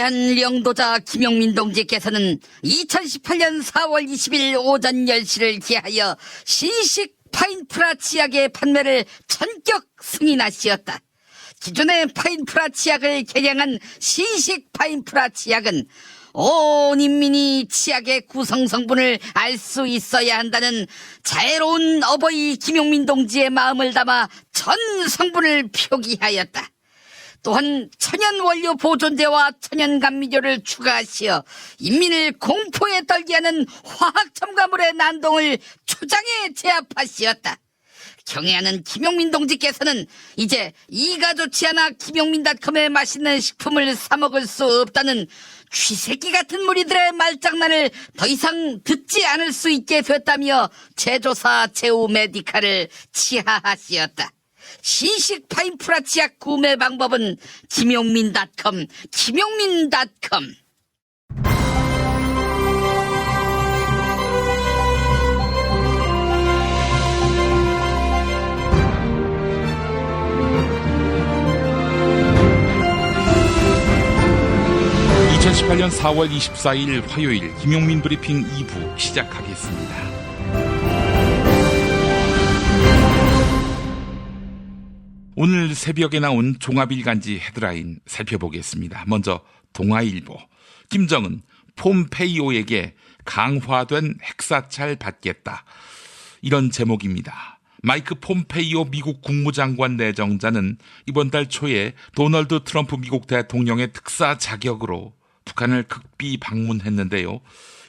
위대한 영도자 김용민 동지께서는 2018년 4월 20일 오전 10시를 기하여 신식 파인프라 치약의 판매를 전격 승인하시었다. 기존의 파인프라 치약을 개량한 신식 파인프라 치약은 온 인민이 치약의 구성 성분을 알 수 있어야 한다는 자애로운 어버이 김용민 동지의 마음을 담아 전 성분을 표기하였다. 또한 천연 원료 보존제와 천연 감미료를 추가하시어 인민을 공포에 떨게 하는 화학 첨가물의 난동을 초장에 제압하시었다. 경애하는 김용민 동지께서는 이제 이가 좋지 않아 김용민닷컴의 맛있는 식품을 사 먹을 수 없다는 쥐새끼 같은 무리들의 말장난을 더 이상 듣지 않을 수 있게 됐다며 제조사 제우 메디칼을 치하하시었다. 신식 파인프라 치약 구매 방법은 김용민닷컴. 2018년 4월 24일 화요일 김용민 브리핑 2부 시작하겠습니다. 오늘 새벽에 나온 종합일간지 헤드라인 살펴보겠습니다. 먼저 동아일보. 김정은 폼페이오에게 강화된 핵사찰 받겠다. 이런 제목입니다. 마이크 폼페이오 미국 국무장관 내정자는 이번 달 초에 도널드 트럼프 미국 대통령의 특사 자격으로 북한을 극비 방문했는데요.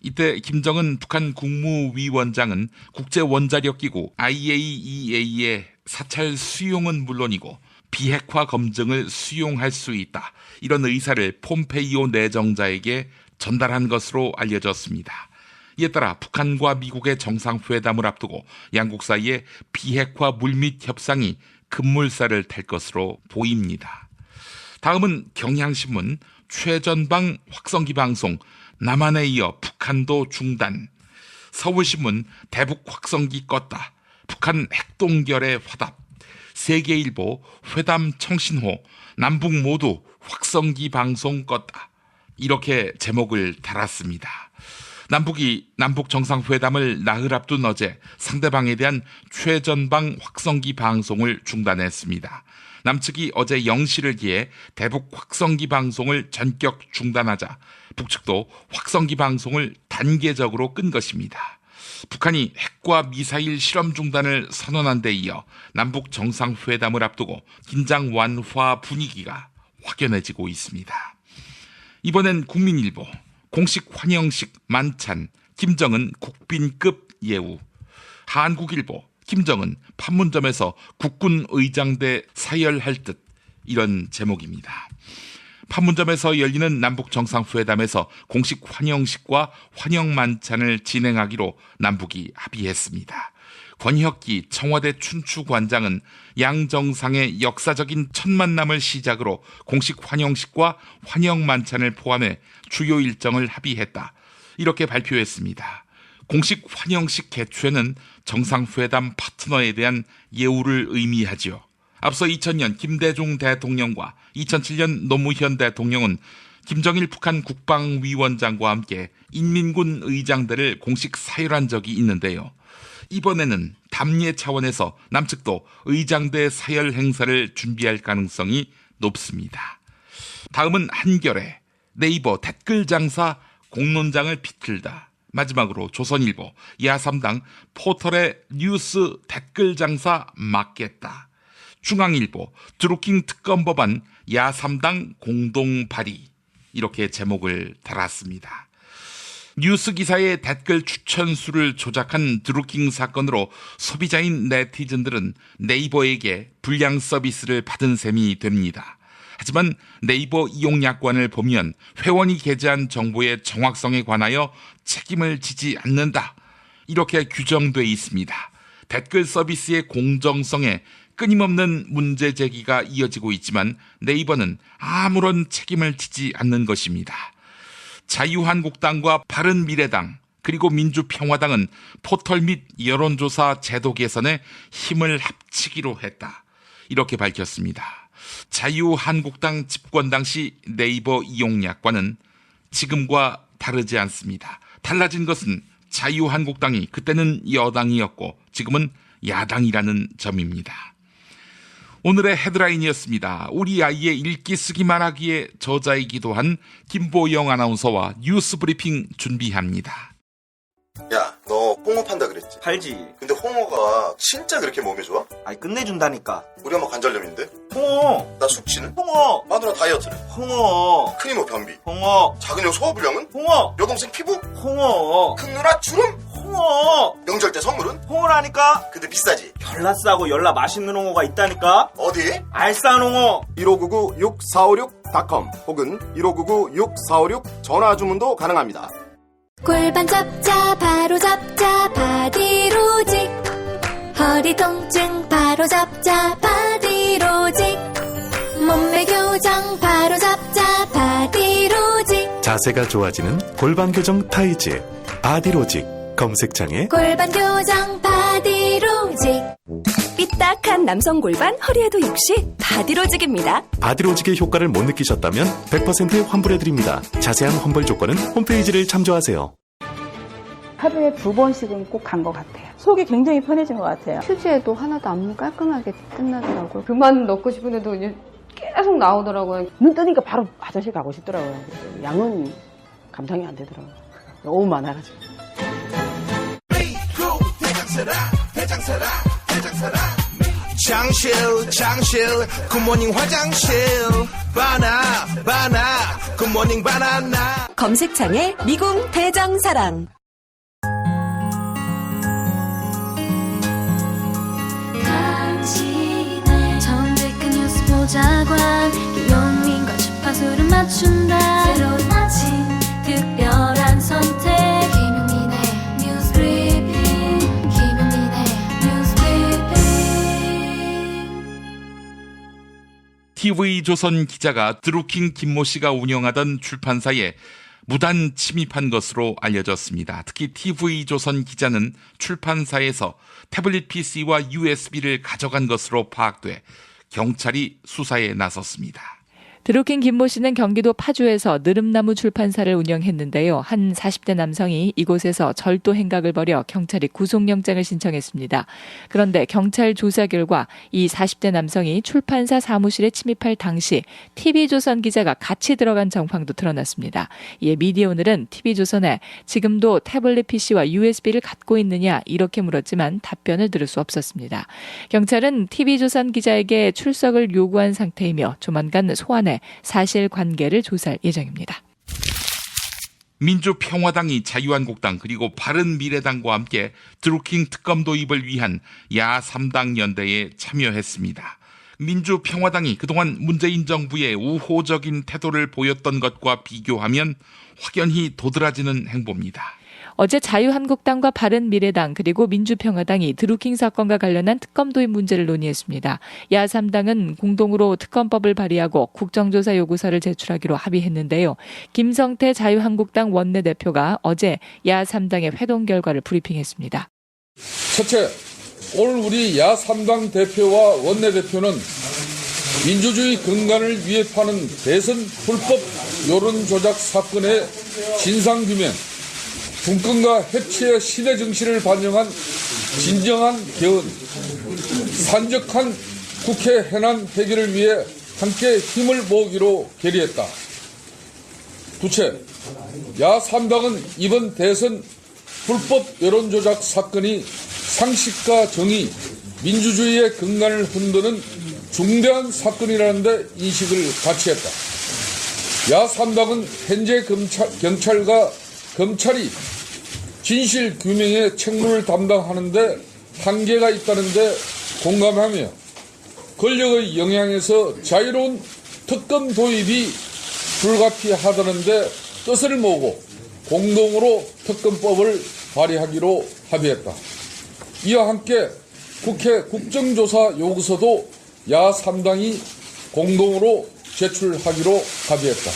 이때 김정은 북한 국무위원장은 국제원자력기구 IAEA의 사찰 수용은 물론이고 비핵화 검증을 수용할 수 있다. 이런 의사를 폼페이오 내정자에게 전달한 것으로 알려졌습니다. 이에 따라 북한과 미국의 정상회담을 앞두고 양국 사이에 비핵화 물밑 협상이 급물살을 탈 것으로 보입니다. 다음은 경향신문 최전방 확성기 방송 남한에 이어 북한도 중단. 서울신문 대북 확성기 껐다. 북한 핵동결의 화답. 세계일보 회담 청신호 남북 모두 확성기 방송 껐다. 이렇게 제목을 달았습니다. 남북이 남북 정상회담을 나흘 앞둔 어제 상대방에 대한 최전방 확성기 방송을 중단했습니다. 남측이 어제 0시를 기해 대북 확성기 방송을 전격 중단하자 북측도 확성기 방송을 단계적으로 끈 것입니다. 북한이 핵과 미사일 실험 중단을 선언한 데 이어 남북 정상회담을 앞두고 긴장 완화 분위기가 확연해지고 있습니다. 이번엔 국민일보 공식 환영식 만찬 김정은 국빈급 예우. 한국일보 김정은 판문점에서 국군 의장대 사열할 듯. 이런 제목입니다. 판문점에서 열리는 남북 정상회담에서 공식 환영식과 환영 만찬을 진행하기로 남북이 합의했습니다. 권혁기 청와대 춘추관장은 양 정상의 역사적인 첫 만남을 시작으로 공식 환영식과 환영 만찬을 포함해 주요 일정을 합의했다. 이렇게 발표했습니다. 공식 환영식 개최는 정상회담 파트너에 대한 예우를 의미하지요. 앞서 2000년 김대중 대통령과 2007년 노무현 대통령은 김정일 북한 국방위원장과 함께 인민군 의장대를 공식 사열한 적이 있는데요. 이번에는 담례 차원에서 남측도 의장대 사열 행사를 준비할 가능성이 높습니다. 다음은 한겨레 네이버 댓글 장사 공론장을 비틀다. 마지막으로 조선일보 야3당 포털의 뉴스 댓글 장사 막겠다. 중앙일보 드루킹 특검 법안 야3당 공동 발의. 이렇게 제목을 달았습니다. 뉴스 기사의 댓글 추천수를 조작한 드루킹 사건으로 소비자인 네티즌들은 네이버에게 불량 서비스를 받은 셈이 됩니다. 하지만 네이버 이용 약관을 보면 회원이 게재한 정보의 정확성에 관하여 책임을 지지 않는다. 이렇게 규정돼 있습니다. 댓글 서비스의 공정성에 끊임없는 문제 제기가 이어지고 있지만 네이버는 아무런 책임을 지지 않는 것입니다. 자유한국당과 바른미래당 그리고 민주평화당은 포털 및 여론조사 제도 개선에 힘을 합치기로 했다. 이렇게 밝혔습니다. 자유한국당 집권 당시 네이버 이용약관은 지금과 다르지 않습니다. 달라진 것은 자유한국당이 그때는 여당이었고 지금은 야당이라는 점입니다. 오늘의 헤드라인이었습니다. 우리 아이의 읽기 쓰기만 하기에 저자이기도 한 김보영 아나운서와 뉴스 브리핑 준비합니다. 야, 너 홍어 판다 그랬지? 팔지. 근데 홍어가 진짜 그렇게 몸에 좋아? 아니 끝내준다니까. 우리 엄마 관절염인데? 홍어. 나 숙취는? 홍어. 마누라 다이어트는? 홍어. 큰 이모 변비? 홍어. 작은 형 소화불량은? 홍어. 여동생 피부? 홍어. 큰 누나 주름? 홍어. 명절 때 선물은? 홍어라니까. 근데 비싸지? 열나 싸고 열나 맛있는 홍어가 있다니까. 어디? 알싸한 홍어. 1599-6456.com 혹은 1599-6456 전화 주문도 가능합니다. 골반 잡자 바로 잡자 바디로직 허리 통증 바로 잡자 바디로직 몸매 교정 바로 잡자 바디로직 자세가 좋아지는 골반 교정 타이즈 바디로직 검색창에 골반 교정 바디로직 삐딱한 남성 골반 허리에도 역시 바디로직입니다. 바디로직의 효과를 못 느끼셨다면 100% 환불해드립니다. 자세한 환불 조건은 홈페이지를 참조하세요. 하루에 2번씩은 꼭 간 것 같아요. 속이 굉장히 편해진 것 같아요. 휴지에도 하나도 안 깔끔하게 끝나더라고요. 그만 넣고 싶은데도 계속 나오더라고요. 눈 뜨니까 바로 화장실 가고 싶더라고요. 양은 감당이 안 되더라고요. 너무 많아가지고. 장실 굿모닝 화장실 바나 굿모닝 바나나 검색창에 미궁 대장사랑. 당신의 정직한 뉴스 보좌관 김용민과 주파수를 맞춘다 새로운 아침 특별한 선택 김용민의 뉴스 브리핑 김용민의 뉴스 브리핑 TV조선 기자가 드루킹 김모 씨가 운영하던 출판사에 무단 침입한 것으로 알려졌습니다. 특히 TV조선 기자는 출판사에서 태블릿 PC와 USB를 가져간 것으로 파악돼 경찰이 수사에 나섰습니다. 드루킹 김모 씨는 경기도 파주에서 느릅나무 출판사를 운영했는데요. 한 40대 남성이 이곳에서 절도 행각을 벌여 경찰이 구속영장을 신청했습니다. 그런데 경찰 조사 결과 이 40대 남성이 출판사 사무실에 침입할 당시 TV조선 기자가 같이 들어간 정황도 드러났습니다. 이에 미디어오늘은 TV조선에 지금도 태블릿 PC와 USB를 갖고 있느냐 이렇게 물었지만 답변을 들을 수 없었습니다. 경찰은 TV조선 기자에게 출석을 요구한 상태이며 조만간 소환해 사실관계를 조사할 예정입니다. 민주평화당이 자유한국당 그리고 바른미래당과 함께 드루킹 특검 도입을 위한 야3당 연대에 참여했습니다. 민주평화당이 그동안 문재인 정부의 우호적인 태도를 보였던 것과 비교하면 확연히 도드라지는 행보입니다. 어제 자유한국당과 바른미래당 그리고 민주평화당이 드루킹 사건과 관련한 특검 도입 문제를 논의했습니다. 야3당은 공동으로 특검법을 발의하고 국정조사 요구서를 제출하기로 합의했는데요. 김성태 자유한국당 원내대표가 어제 야3당의 회동 결과를 브리핑했습니다. 첫째, 오늘 우리 야3당 대표와 원내대표는 민주주의 근간을 위협하는 대선 불법 여론조작 사건의 진상규명, 분권과 협치의 시대 정신을 반영한 진정한 개헌, 산적한 국회 현안 해결을 위해 함께 힘을 모으기로 결의했다. 둘째, 야3당은 이번 대선 불법 여론조작 사건이 상식과 정의, 민주주의의 근간을 흔드는 중대한 사건이라는 데 인식을 같이 했다. 야3당은 현재 경찰과 검찰이 진실 규명의 책무를 담당하는데 한계가 있다는데 공감하며 권력의 영향에서 자유로운 특검 도입이 불가피하다는데 뜻을 모으고 공동으로 특검법을 발의하기로 합의했다. 이와 함께 국회 국정조사 요구서도 야3당이 공동으로 제출하기로 합의했다.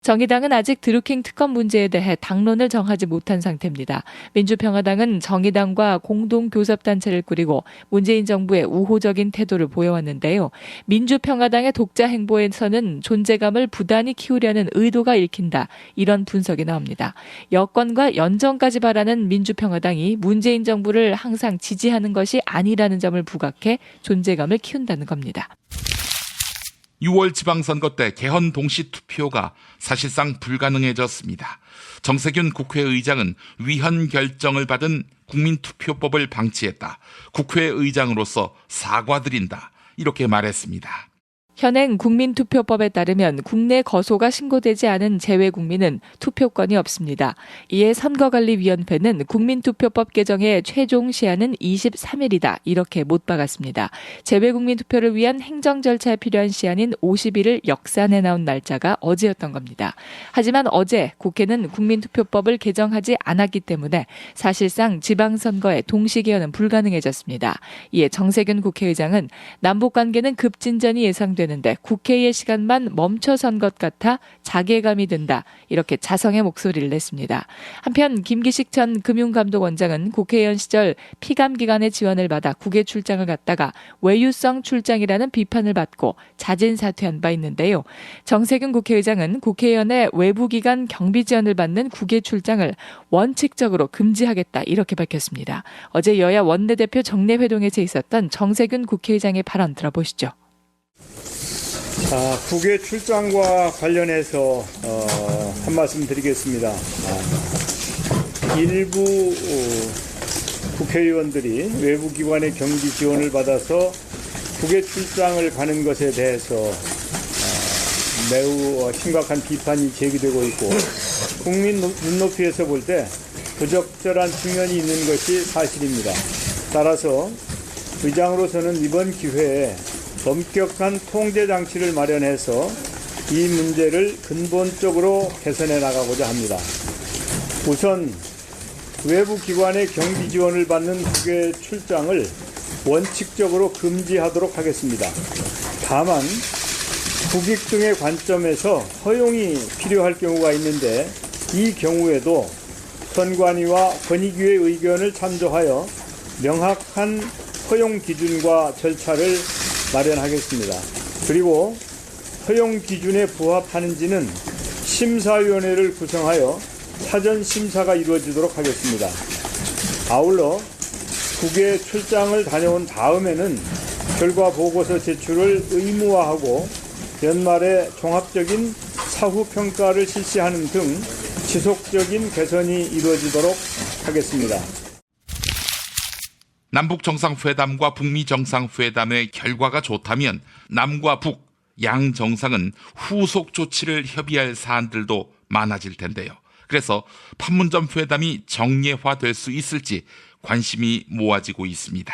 정의당은 아직 드루킹 특검 문제에 대해 당론을 정하지 못한 상태입니다. 민주평화당은 정의당과 공동교섭단체를 꾸리고 문재인 정부의 우호적인 태도를 보여왔는데요. 민주평화당의 독자 행보에서는 존재감을 부단히 키우려는 의도가 읽힌다. 이런 분석이 나옵니다. 여권과 연정까지 바라는 민주평화당이 문재인 정부를 항상 지지하는 것이 아니라는 점을 부각해 존재감을 키운다는 겁니다. 6월 지방선거 때 개헌 동시 투표가 사실상 불가능해졌습니다. 정세균 국회의장은 위헌 결정을 받은 국민투표법을 방치했다. 국회의장으로서 사과드린다. 이렇게 말했습니다. 현행 국민투표법에 따르면 국내 거소가 신고되지 않은 재외 국민은 투표권이 없습니다. 이에 선거관리위원회는 국민투표법 개정의 최종 시한은 23일이다. 이렇게 못 박았습니다. 재외 국민 투표를 위한 행정 절차에 필요한 시한인 50일을 역산해 나온 날짜가 어제였던 겁니다. 하지만 어제 국회는 국민투표법을 개정하지 않았기 때문에 사실상 지방선거의 동시 개헌은 불가능해졌습니다. 이에 정세균 국회의장은 남북관계는 급진전이 예상되는 데 국회의 시간만 멈춰선 것 같아 자괴감이 든다. 이렇게 자성의 목소리를 냈습니다. 한편 김기식 전 금융감독원장은 국회의원 시절 피감기관의 지원을 받아 국외 출장을 갔다가 외유성 출장이라는 비판을 받고 자진 사퇴한 바 있는데요. 정세균 국회의장은 국회의원의 외부기관 경비 지원을 받는 국외 출장을 원칙적으로 금지하겠다. 이렇게 밝혔습니다. 어제 여야 원내대표 정례회동에서 있었던 정세균 국회의장의 발언 들어보시죠. 국외 출장과 관련해서 한 말씀 드리겠습니다. 일부 국회의원들이 외부기관의 경비 지원을 받아서 국외 출장을 가는 것에 대해서 매우 심각한 비판이 제기되고 있고 국민 눈높이에서 볼 때 부적절한 측면이 있는 것이 사실입니다. 따라서 의장으로서는 이번 기회에 엄격한 통제 장치를 마련해서 이 문제를 근본적으로 개선해 나가고자 합니다. 우선 외부 기관의 경비 지원을 받는 국외 출장을 원칙적으로 금지하도록 하겠습니다. 다만 국익 등의 관점에서 허용이 필요할 경우가 있는데 이 경우에도 선관위와 권익위의 의견을 참조하여 명확한 허용 기준과 절차를 마련하겠습니다. 그리고 허용 기준에 부합하는지는 심사위원회를 구성하여 사전 심사가 이루어지도록 하겠습니다. 아울러 국외 출장을 다녀온 다음에는 결과 보고서 제출을 의무화하고 연말에 종합적인 사후 평가를 실시하는 등 지속적인 개선이 이루어지도록 하겠습니다. 남북 정상회담과 북미 정상회담의 결과가 좋다면 남과 북, 양 정상은 후속 조치를 협의할 사안들도 많아질 텐데요. 그래서 판문점 회담이 정례화될 수 있을지 관심이 모아지고 있습니다.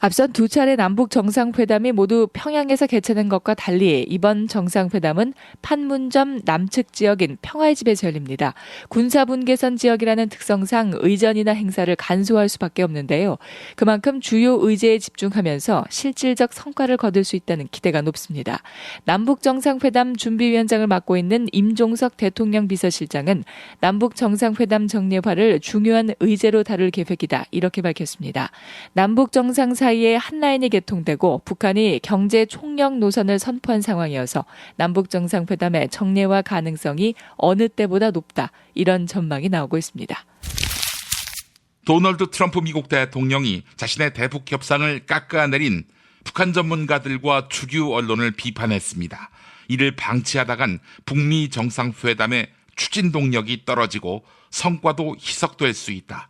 앞선 두 차례 남북 정상회담이 모두 평양에서 개최된 것과 달리 이번 정상회담은 판문점 남측 지역인 평화의 집에서 열립니다. 군사분계선 지역이라는 특성상 의전이나 행사를 간소화할 수밖에 없는데요. 그만큼 주요 의제에 집중하면서 실질적 성과를 거둘 수 있다는 기대가 높습니다. 남북 정상회담 준비위원장을 맡고 있는 임종석 대통령 비서실장은 남북 정상회담 정례화를 중요한 의제로 다룰 계획이다. 이렇게 밝혔습니다. 남북 정상 사이에 한 라인이 개통되고 북한이 경제 총력 노선을 선포한 상황이어서 남북 정상회담의 정례화 가능성이 어느 때보다 높다. 이런 전망이 나오고 있습니다. 도널드 트럼프 미국 대통령이 자신의 대북 협상을 깎아내린 북한 전문가들과 주류 언론을 비판했습니다. 이를 방치하다간 북미 정상회담의 추진 동력이 떨어지고 성과도 희석될 수 있다.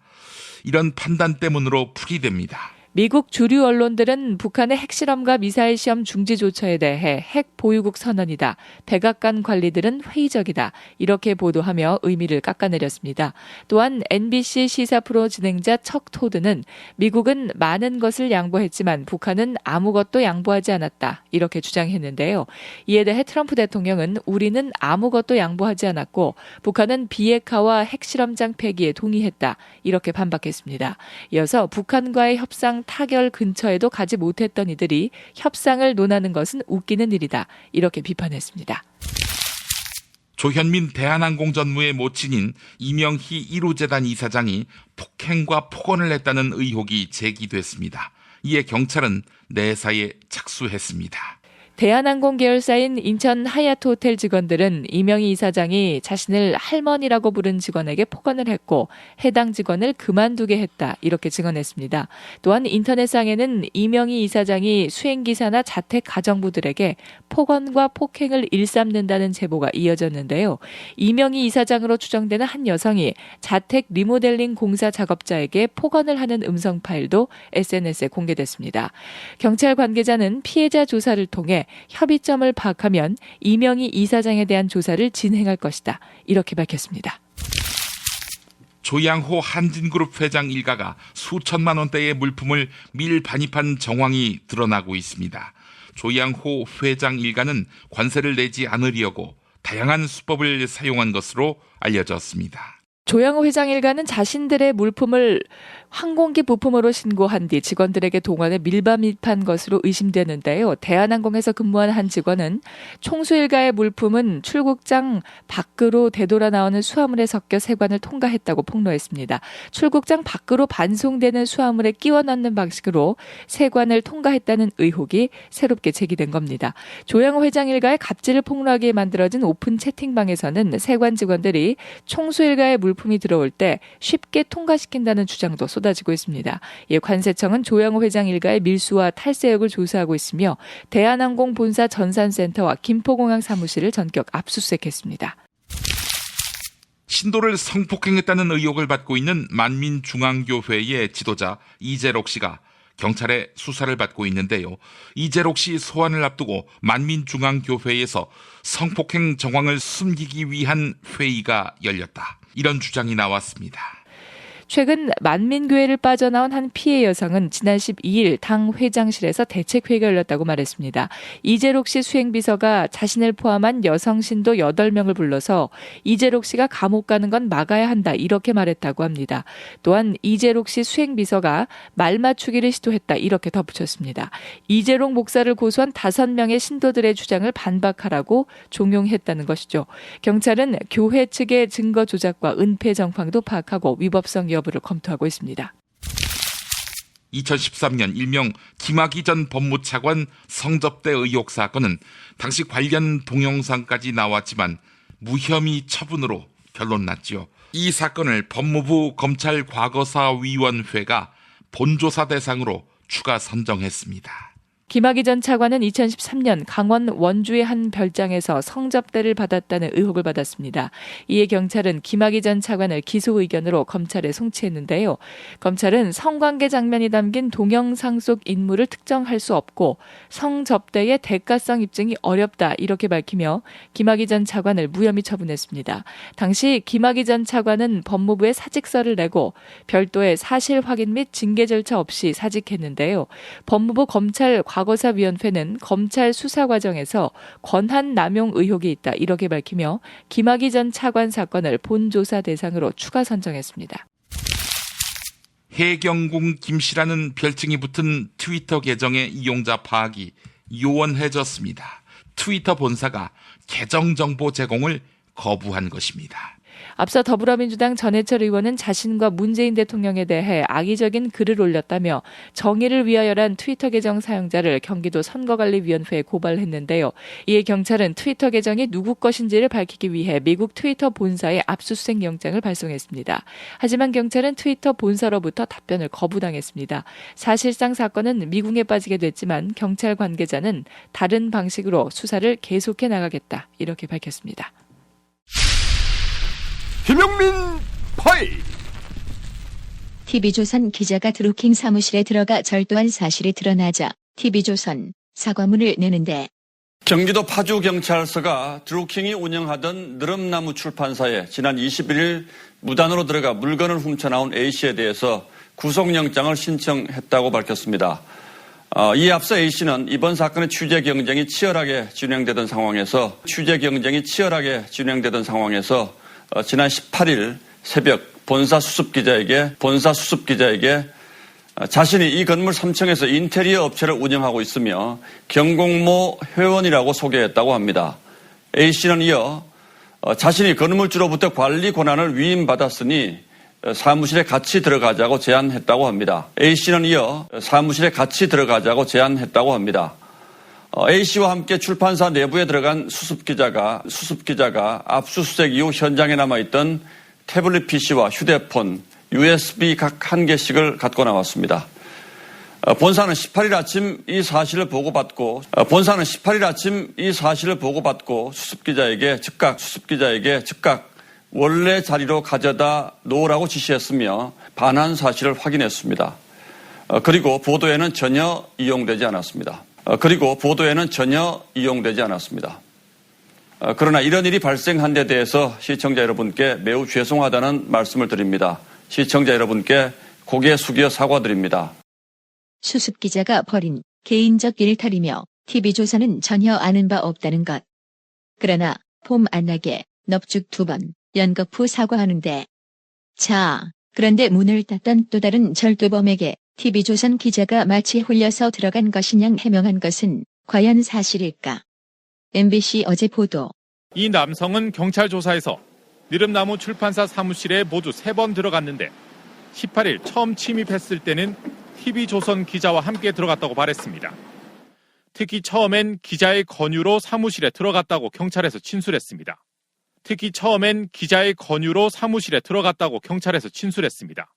이런 판단 때문으로 풀이됩니다. 미국 주류 언론들은 북한의 핵실험과 미사일 시험 중지 조처에 대해 핵 보유국 선언이다. 백악관 관리들은 회의적이다. 이렇게 보도하며 의미를 깎아내렸습니다. 또한 NBC 시사 프로 진행자 척 토드는 미국은 많은 것을 양보했지만 북한은 아무것도 양보하지 않았다. 이렇게 주장했는데요. 이에 대해 트럼프 대통령은 우리는 아무것도 양보하지 않았고 북한은 비핵화와 핵실험장 폐기에 동의했다. 이렇게 반박했습니다. 이어서 북한과의 협상 타결 근처에도 가지 못했던 이들이 협상을 논하는 것은 웃기는 일이다. 이렇게 비판했습니다. 조현민 대한항공 전무의 모친인 이명희 1호재단 이사장이 폭행과 폭언을 했다는 의혹이 제기됐습니다. 이에 경찰은 내사에 착수했습니다. 대한항공 계열사인 인천 하얏트 호텔 직원들은 이명희 이사장이 자신을 할머니라고 부른 직원에게 폭언을 했고 해당 직원을 그만두게 했다 이렇게 증언했습니다. 또한 인터넷상에는 이명희 이사장이 수행기사나 자택 가정부들에게 폭언과 폭행을 일삼는다는 제보가 이어졌는데요. 이명희 이사장으로 추정되는 한 여성이 자택 리모델링 공사 작업자에게 폭언을 하는 음성 파일도 SNS에 공개됐습니다. 경찰 관계자는 피해자 조사를 통해 협의점을 파악하면 이명희 이사장에 대한 조사를 진행할 것이다. 이렇게 밝혔습니다. 조양호 한진그룹 회장 일가가 수천만 원대의 물품을 밀반입한 정황이 드러나고 있습니다. 조양호 회장 일가는 관세를 내지 않으려고 다양한 수법을 사용한 것으로 알려졌습니다. 조양호 회장 일가는 자신들의 물품을 항공기 부품으로 신고한 뒤 직원들에게 동원해 밀반입한 것으로 의심되는데요. 대한항공에서 근무한 한 직원은 총수 일가의 물품은 출국장 밖으로 되돌아 나오는 수화물에 섞여 세관을 통과했다고 폭로했습니다. 출국장 밖으로 반송되는 수화물에 끼워 넣는 방식으로 세관을 통과했다는 의혹이 새롭게 제기된 겁니다. 조양호 회장 일가의 갑질을 폭로하게 만들어진 오픈 채팅방에서는 세관 직원들이 총수 일가의 물품이 들어올 때 쉽게 통과시킨다는 주장도 쏟아지고 있습니다. 예, 관세청은 조양호 회장 일가의 밀수와 탈세 의혹을 조사하고 있으며 대한항공 본사 전산센터와 김포공항 사무실을 전격 압수수색했습니다. 신도를 성폭행했다는 의혹을 받고 있는 만민중앙교회의 지도자 이재록 씨가 경찰의 수사를 받고 있는데요. 이재록 씨 소환을 앞두고 만민중앙교회에서 성폭행 정황을 숨기기 위한 회의가 열렸다. 이런 주장이 나왔습니다. 최근 만민교회를 빠져나온 한 피해 여성은 지난 12일 당 회장실에서 대책회의가 열렸다고 말했습니다. 이재록 씨 수행비서가 자신을 포함한 여성 신도 8명을 불러서 이재록 씨가 감옥 가는 건 막아야 한다 이렇게 말했다고 합니다. 또한 이재록 씨 수행비서가 말 맞추기를 시도했다 이렇게 덧붙였습니다. 이재록 목사를 고소한 5명의 신도들의 주장을 반박하라고 종용했다는 것이죠. 경찰은 교회 측의 증거 조작과 은폐 정황도 파악하고 위법성 여부를 검토하고 있습니다. 2013년 일명 김학의 전 법무차관 성접대 의혹 사건은 당시 관련 동영상까지 나왔지만 무혐의 처분으로 결론났지요. 이 사건을 법무부 검찰과거사위원회가 본조사 대상으로 추가 선정했습니다. 김학의 전 차관은 2013년 강원 원주의 한 별장에서 성접대를 받았다는 의혹을 받았습니다. 이에 경찰은 김학의 전 차관을 기소 의견으로 검찰에 송치했는데요. 검찰은 성관계 장면이 담긴 동영상 속 인물을 특정할 수 없고 성접대의 대가성 입증이 어렵다 이렇게 밝히며 김학의 전 차관을 무혐의 처분했습니다. 당시 김학의 전 차관은 법무부에 사직서를 내고 별도의 사실 확인 및 징계 절차 없이 사직했는데요. 법무부 검찰 과거사위원회는 검찰 수사 과정에서 권한 남용 의혹이 있다 이렇게 밝히며 김학의 전 차관 사건을 본조사 대상으로 추가 선정했습니다. 해경궁 김씨라는 별칭이 붙은 트위터 계정의 이용자 파악이 요원해졌습니다. 트위터 본사가 계정 정보 제공을 거부한 것입니다. 앞서 더불어민주당 전해철 의원은 자신과 문재인 대통령에 대해 악의적인 글을 올렸다며 정의를 위하여란 트위터 계정 사용자를 경기도 선거관리위원회에 고발했는데요. 이에 경찰은 트위터 계정이 누구 것인지를 밝히기 위해 미국 트위터 본사에 압수수색 영장을 발송했습니다. 하지만 경찰은 트위터 본사로부터 답변을 거부당했습니다. 사실상 사건은 미궁에 빠지게 됐지만 경찰 관계자는 다른 방식으로 수사를 계속해 나가겠다 이렇게 밝혔습니다. 김영민 파일. TV조선 기자가 드루킹 사무실에 들어가 절도한 사실이 드러나자 TV조선 사과문을 내는데 경기도 파주경찰서가 드루킹이 운영하던 느릅나무 출판사에 지난 21일 무단으로 들어가 물건을 훔쳐나온 A씨에 대해서 구속영장을 신청했다고 밝혔습니다. 이에 앞서 A씨는 이번 사건의 취재 경쟁이 치열하게 진행되던 상황에서 지난 18일 새벽 본사 수습 기자에게 자신이 이 건물 3층에서 인테리어 업체를 운영하고 있으며 경공모 회원이라고 소개했다고 합니다. A씨는 이어 자신이 건물주로부터 관리 권한을 위임받았으니 사무실에 같이 들어가자고 제안했다고 합니다. A씨는 이어 사무실에 같이 들어가자고 제안했다고 합니다. A씨와 함께 출판사 내부에 들어간 수습기자가 압수수색 이후 현장에 남아있던 태블릿 PC와 휴대폰, USB 각 1개씩을 갖고 나왔습니다. 본사는 18일 아침 이 사실을 보고받고 수습기자에게 즉각 원래 자리로 가져다 놓으라고 지시했으며 반환 사실을 확인했습니다. 그리고 보도에는 전혀 이용되지 않았습니다. 그러나 이런 일이 발생한 데 대해서 시청자 여러분께 매우 죄송하다는 말씀을 드립니다. 시청자 여러분께 고개 숙여 사과드립니다. 수습기자가 벌인 개인적 일탈이며 TV조선은 전혀 아는 바 없다는 것. 그러나 폼 안 나게 넙죽 2번 연겁 후 사과하는데. 자, 그런데 문을 닫던 또 다른 절도범에게 TV조선 기자가 마치 홀려서 들어간 것이냥 해명한 것은 과연 사실일까? MBC 어제 보도. 이 남성은 경찰 조사에서 느릅나무 출판사 사무실에 모두 3번 들어갔는데 18일 처음 침입했을 때는 TV조선 기자와 함께 들어갔다고 말했습니다. 특히 처음엔 기자의 권유로 사무실에 들어갔다고 경찰에서 진술했습니다.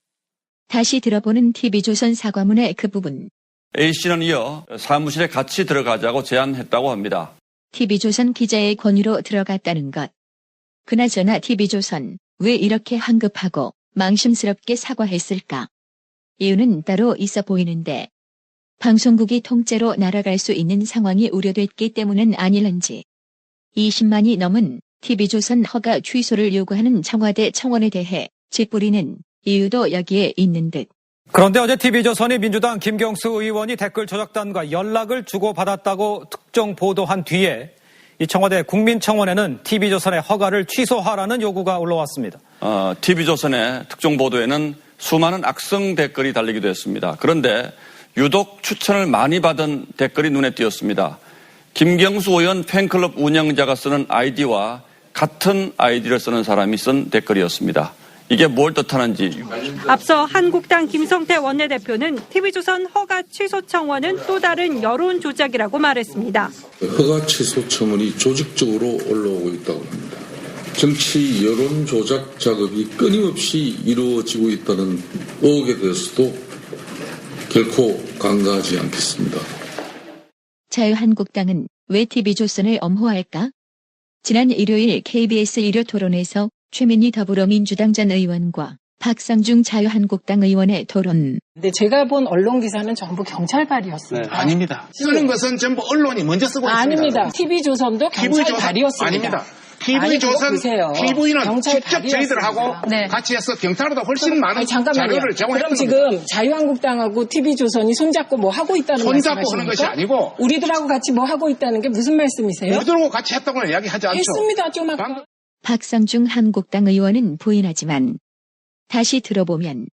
다시 들어보는 TV조선 사과문의 그 부분. A씨는 이어 사무실에 같이 들어가자고 제안했다고 합니다. TV조선 기자의 권유로 들어갔다는 것. 그나저나 TV조선 왜 이렇게 황급하고 망심스럽게 사과했을까? 이유는 따로 있어 보이는데 방송국이 통째로 날아갈 수 있는 상황이 우려됐기 때문은 아닐런지. 20만이 넘은 TV조선 허가 취소를 요구하는 청와대 청원에 대해 짓부리는 이유도 여기에 있는 듯. 그런데 어제 TV조선이 민주당 김경수 의원이 댓글 조작단과 연락을 주고받았다고 특정 보도한 뒤에 이 청와대 국민청원에는 TV조선의 허가를 취소하라는 요구가 올라왔습니다. TV조선의 특정 보도에는 수많은 악성 댓글이 달리기도 했습니다. 그런데 유독 추천을 많이 받은 댓글이 눈에 띄었습니다. 김경수 의원 팬클럽 운영자가 쓰는 아이디와 같은 아이디를 쓰는 사람이 쓴 댓글이었습니다. 이게 뭘 뜻하는지. 앞서 한국당 김성태 원내대표는 TV조선 허가 취소 청원은 또 다른 여론 조작이라고 말했습니다. 허가 취소 청원이 조직적으로 올라오고 있다고 합니다. 정치 여론 조작 작업이 끊임없이 이루어지고 있다는 의혹에 대해서도 결코 간과하지 않겠습니다. 자유한국당은 왜 TV조선을 엄호할까? 지난 일요일 KBS 일요 토론에서 최민희 더불어민주당 전 의원과 박상중 자유한국당 의원의 토론. 근데 제가 본 언론 기사는 전부 경찰발이었습니다. 네, 아닙니다. 쓰는 것은 전부 언론이 먼저 쓰고 있습니다. 아닙니다. TV조선도 경찰발이었습니다. 아닙니다. TV조선, TV는 직접 저희들하고 네. 같이 해서 경찰보다 훨씬 많은 자료를 제공했던 그럼 지금 자유한국당하고 TV조선이 손잡고 뭐 하고 있다는 말씀이십니까? 손잡고 하는 것이 아니고 우리들하고 같이 뭐 하고 있다는 게 무슨 말씀이세요? 우리들하고 같이 했다고는 이야기하지 않죠. 했습니다. 좀 아까. 박상중 한국당 의원은 부인하지만 다시 들어보면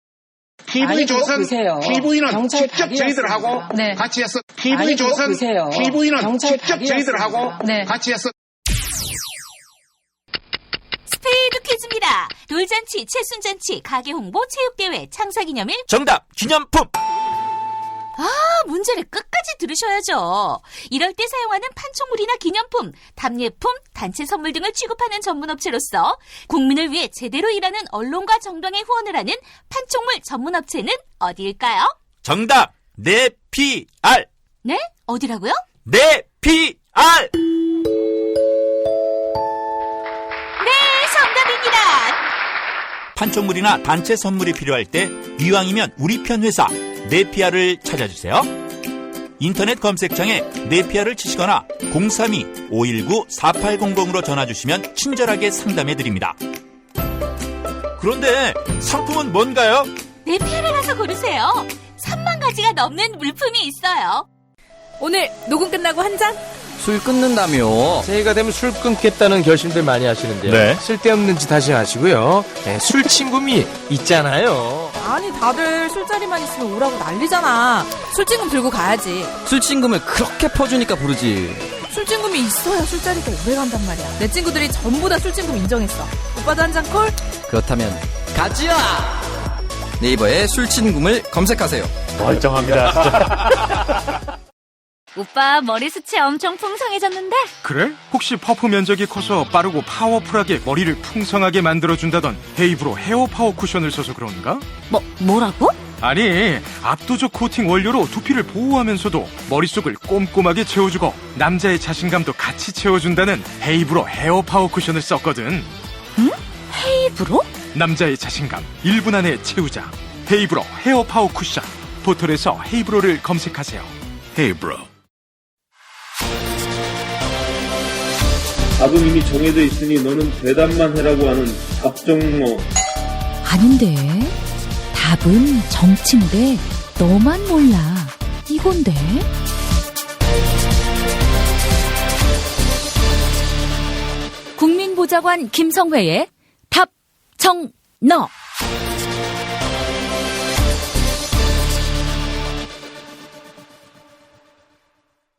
TV조선, TV는 직접 저희들하고 같이 해서 TV조선, TV는 직접 저희들하고 같이 해서 스페이드 퀴즈입니다. 돌잔치, 채순잔치, 가게 홍보, 체육대회, 창사기념일. 정답! 기념품! 문제를 끝까지 들으셔야죠. 이럴 때 사용하는 판촉물이나 기념품, 답례품, 단체 선물 등을 취급하는 전문업체로서 국민을 위해 제대로 일하는 언론과 정당에 후원을 하는 판촉물 전문업체는 어디일까요? 정답! 네피알! 네? 어디라고요? 네피알! 판촉물이나 단체 선물이 필요할 때 이왕이면 우리 편 회사 네피아를 찾아주세요. 인터넷 검색창에 네피아를 치시거나 032-519-4800으로 전화주시면 친절하게 상담해드립니다. 그런데 상품은 뭔가요? 네피아를 가서 고르세요. 3만 가지가 넘는 물품이 있어요. 오늘 녹음 끝나고 한 잔? 술 끊는다며. 새해가 되면 술 끊겠다는 결심들 많이 하시는데요. 네. 쓸데없는 짓 하지 마시고요. 술 친구미 있잖아요. 아니 다들 술자리만 있으면 오라고 난리잖아. 술친금 들고 가야지. 술 친구면 그렇게 퍼주니까 부르지. 술친금이 있어야 술자리가 오래 간단 말이야. 내 친구들이 전부 다 술친금 인정했어. 오빠도 한 잔 콜? 그렇다면 가지야! 네이버에 술친금을 검색하세요. 멀쩡합니다. 오빠 머리숱이 엄청 풍성해졌는데? 그래? 혹시 퍼프 면적이 커서 빠르고 파워풀하게 머리를 풍성하게 만들어준다던 헤이브로 헤어 파워 쿠션을 써서 그런가? 뭐라고? 아니, 압도적 코팅 원료로 두피를 보호하면서도 머릿속을 꼼꼼하게 채워주고 남자의 자신감도 같이 채워준다는 헤이브로 헤어 파워 쿠션을 썼거든. 응? 헤이브로? 남자의 자신감 1분 안에 채우자. 헤이브로 헤어 파워 쿠션. 포털에서 헤이브로를 검색하세요. 헤이브로. 답은 이미 정해져 있으니 너는 대답만 해라고 하는 답정너. 아닌데. 답은 정치인데 너만 몰라. 이건데. 국민보좌관 김성회의 답정너.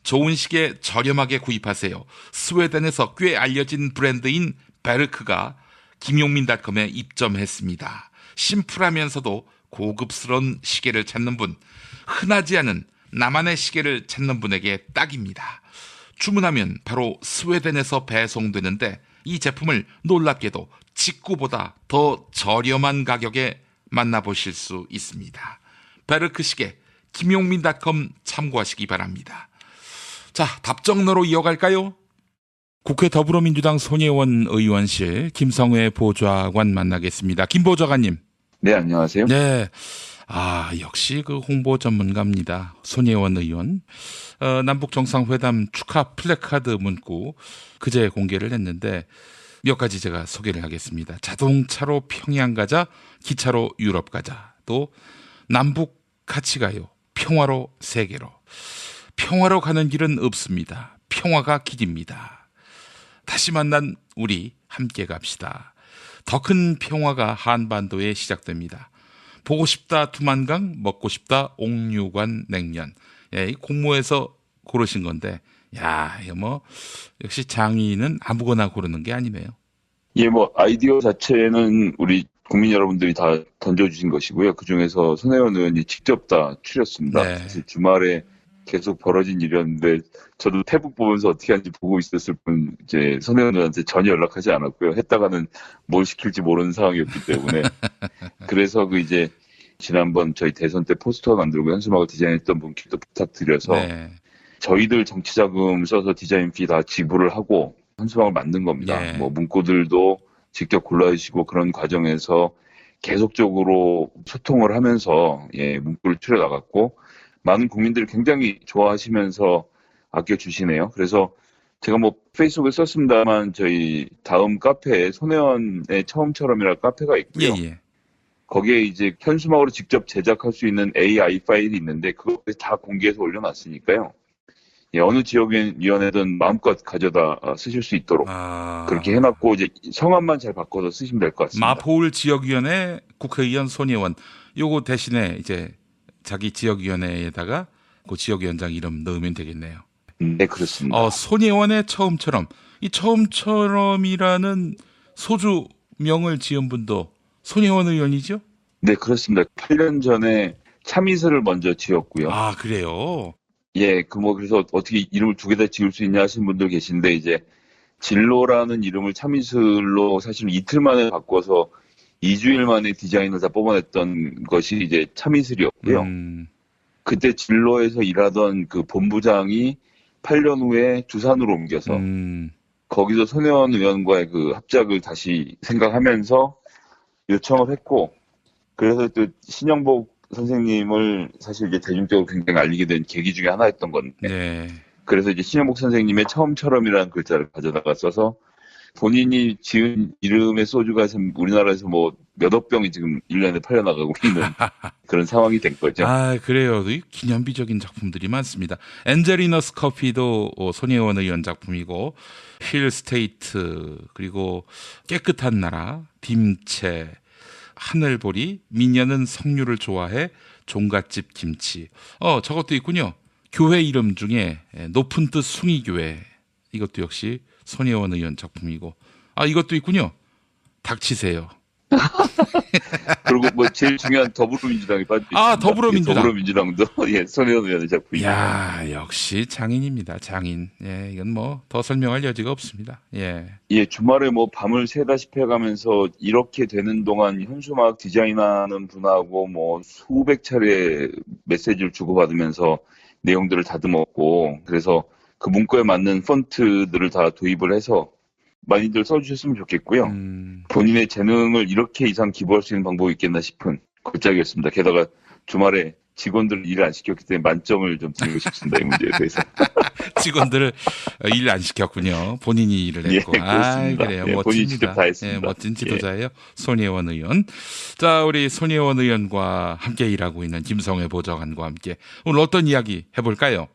좋은 시계 저렴하게 구입하세요. 스웨덴에서 꽤 알려진 브랜드인 베르크가 김용민닷컴에 입점했습니다. 심플하면서도 고급스러운 시계를 찾는 분, 흔하지 않은 나만의 시계를 찾는 분에게 딱입니다. 주문하면 바로 스웨덴에서 배송되는데 이 제품을 놀랍게도 직구보다 더 저렴한 가격에 만나보실 수 있습니다. 베르크 시계 김용민닷컴 참고하시기 바랍니다. 자, 답정너로 이어갈까요? 국회 더불어민주당 손혜원 의원실 김성회 보좌관 만나겠습니다. 김 보좌관님. 네, 안녕하세요. 네. 역시 그 홍보 전문가입니다. 손혜원 의원. 남북 정상회담 축하 플래카드 문구 그제 공개를 했는데 몇 가지 제가 소개를 하겠습니다. 자동차로 평양 가자, 기차로 유럽 가자. 또 남북 같이 가요. 평화로 세계로. 평화로 가는 길은 없습니다. 평화가 길입니다. 다시 만난 우리 함께 갑시다. 더 큰 평화가 한반도에 시작됩니다. 보고 싶다 두만강, 먹고 싶다 옥류관 냉면. 예, 이 공모해서 고르신 건데, 역시 장인은 아무거나 고르는 게 아니네요. 예, 아이디어 자체는 우리 국민 여러분들이 다 던져주신 것이고요. 그 중에서 손혜원 의원이 직접 다 추렸습니다. 네. 사실 주말에 계속 벌어진 일이었는데 저도 태북 보면서 어떻게 하는지 보고 있었을 뿐 이제 손혜원 의원한테 전혀 연락하지 않았고요. 했다가는 뭘 시킬지 모르는 상황이었기 때문에 그래서 이제 지난번 저희 대선 때 포스터 만들고 현수막을 디자인했던 분께도 부탁드려서 저희들 정치 자금 써서 디자인비 다 지불을 하고 현수막을 만든 겁니다. 문구들도 직접 골라주시고 그런 과정에서 계속적으로 소통을 하면서 문구를 추려 나갔고 많은 국민들이 굉장히 좋아하시면서 아껴주시네요. 그래서 제가 페이스북에 썼습니다만 저희 다음 카페에 손혜원의 처음처럼이라는 카페가 있고요. 거기에 이제 현수막으로 직접 제작할 수 있는 AI 파일이 있는데 그거 다 공개해서 올려놨으니까요. 어느 지역위원회든 마음껏 가져다 쓰실 수 있도록 그렇게 해놨고 이제 성함만 잘 바꿔서 쓰시면 될 것 같습니다. 마포울 지역위원회 국회의원 손혜원 요거 대신에 이제 자기 지역위원회에다가 그 지역위원장 이름 넣으면 되겠네요. 네, 그렇습니다. 손혜원의 처음처럼 이 처음처럼이라는 소주명을 지은 분도 손혜원 의원이죠? 네, 그렇습니다. 8년 전에 참이슬을 먼저 지었고요. 아, 그래요? 예, 그래서 어떻게 이름을 두 개 다 지을 수 있냐 하시는 분들 계신데 이제 진로라는 이름을 참이슬로 사실 이틀 만에 바꿔서 2주일 만에 디자인을 다 뽑아냈던 것이 이제 참이슬이었고요. 그때 진로에서 일하던 그 본부장이 8년 후에 두산으로 옮겨서 거기서 손혜원 의원과의 그 합작을 다시 생각하면서 요청을 했고 그래서 또 신영복 선생님을 사실 이제 대중적으로 굉장히 알리게 된 계기 중에 하나였던 건데 그래서 이제 신영복 선생님의 처음처럼이라는 글자를 가져다가 써서 본인이 지은 이름의 소주가 지금 우리나라에서 몇억 병이 지금 1년에 팔려나가고 있는 그런 상황이 된 거죠. 아, 그래요. 기념비적인 작품들이 많습니다. 엔젤리너스 커피도 손혜원 의원 작품이고 힐 스테이트 그리고 깨끗한 나라, 딤채, 하늘보리, 미녀는 석류를 좋아해, 종갓집 김치. 저것도 있군요. 교회 이름 중에 높은 뜻 숭이교회 이것도 역시 손혜원 의원 작품이고. 아, 이것도 있군요. 닥치세요. 그리고 뭐 제일 중요한 더불어민주당이 빠져있습니다. 아, 더불어민주당. 더불어민주당도 예, 손혜원 의원의 작품입니다. 야, 역시 장인입니다. 장인. 예, 이건 뭐 더 설명할 여지가 없습니다. 예. 예, 주말에 뭐 밤을 새다시피 해가면서 이렇게 되는 동안 현수막 디자인하는 분하고 뭐 수백 차례 메시지를 주고받으면서 내용들을 다듬었고, 그래서 그 문구에 맞는 폰트들을 다 도입을 해서 많이들 써주셨으면 좋겠고요. 본인의 재능을 이렇게 이상 기부할 수 있는 방법이 있겠나 싶은 골짜기였습니다. 게다가 주말에 직원들을 일을 안 시켰기 때문에 만점을 좀 드리고 싶습니다. 이 문제에 대해서. 직원들을 일 안 시켰군요. 본인이 일을 했고. 예, 그렇습니다. 아, 그래요. 예, 멋집니다. 본인이 직접 다 했습니다. 예, 멋진 지도자예요. 손혜원 의원. 자, 우리 손혜원 의원과 함께 일하고 있는 김성회 보좌관과 함께 오늘 어떤 이야기 해볼까요?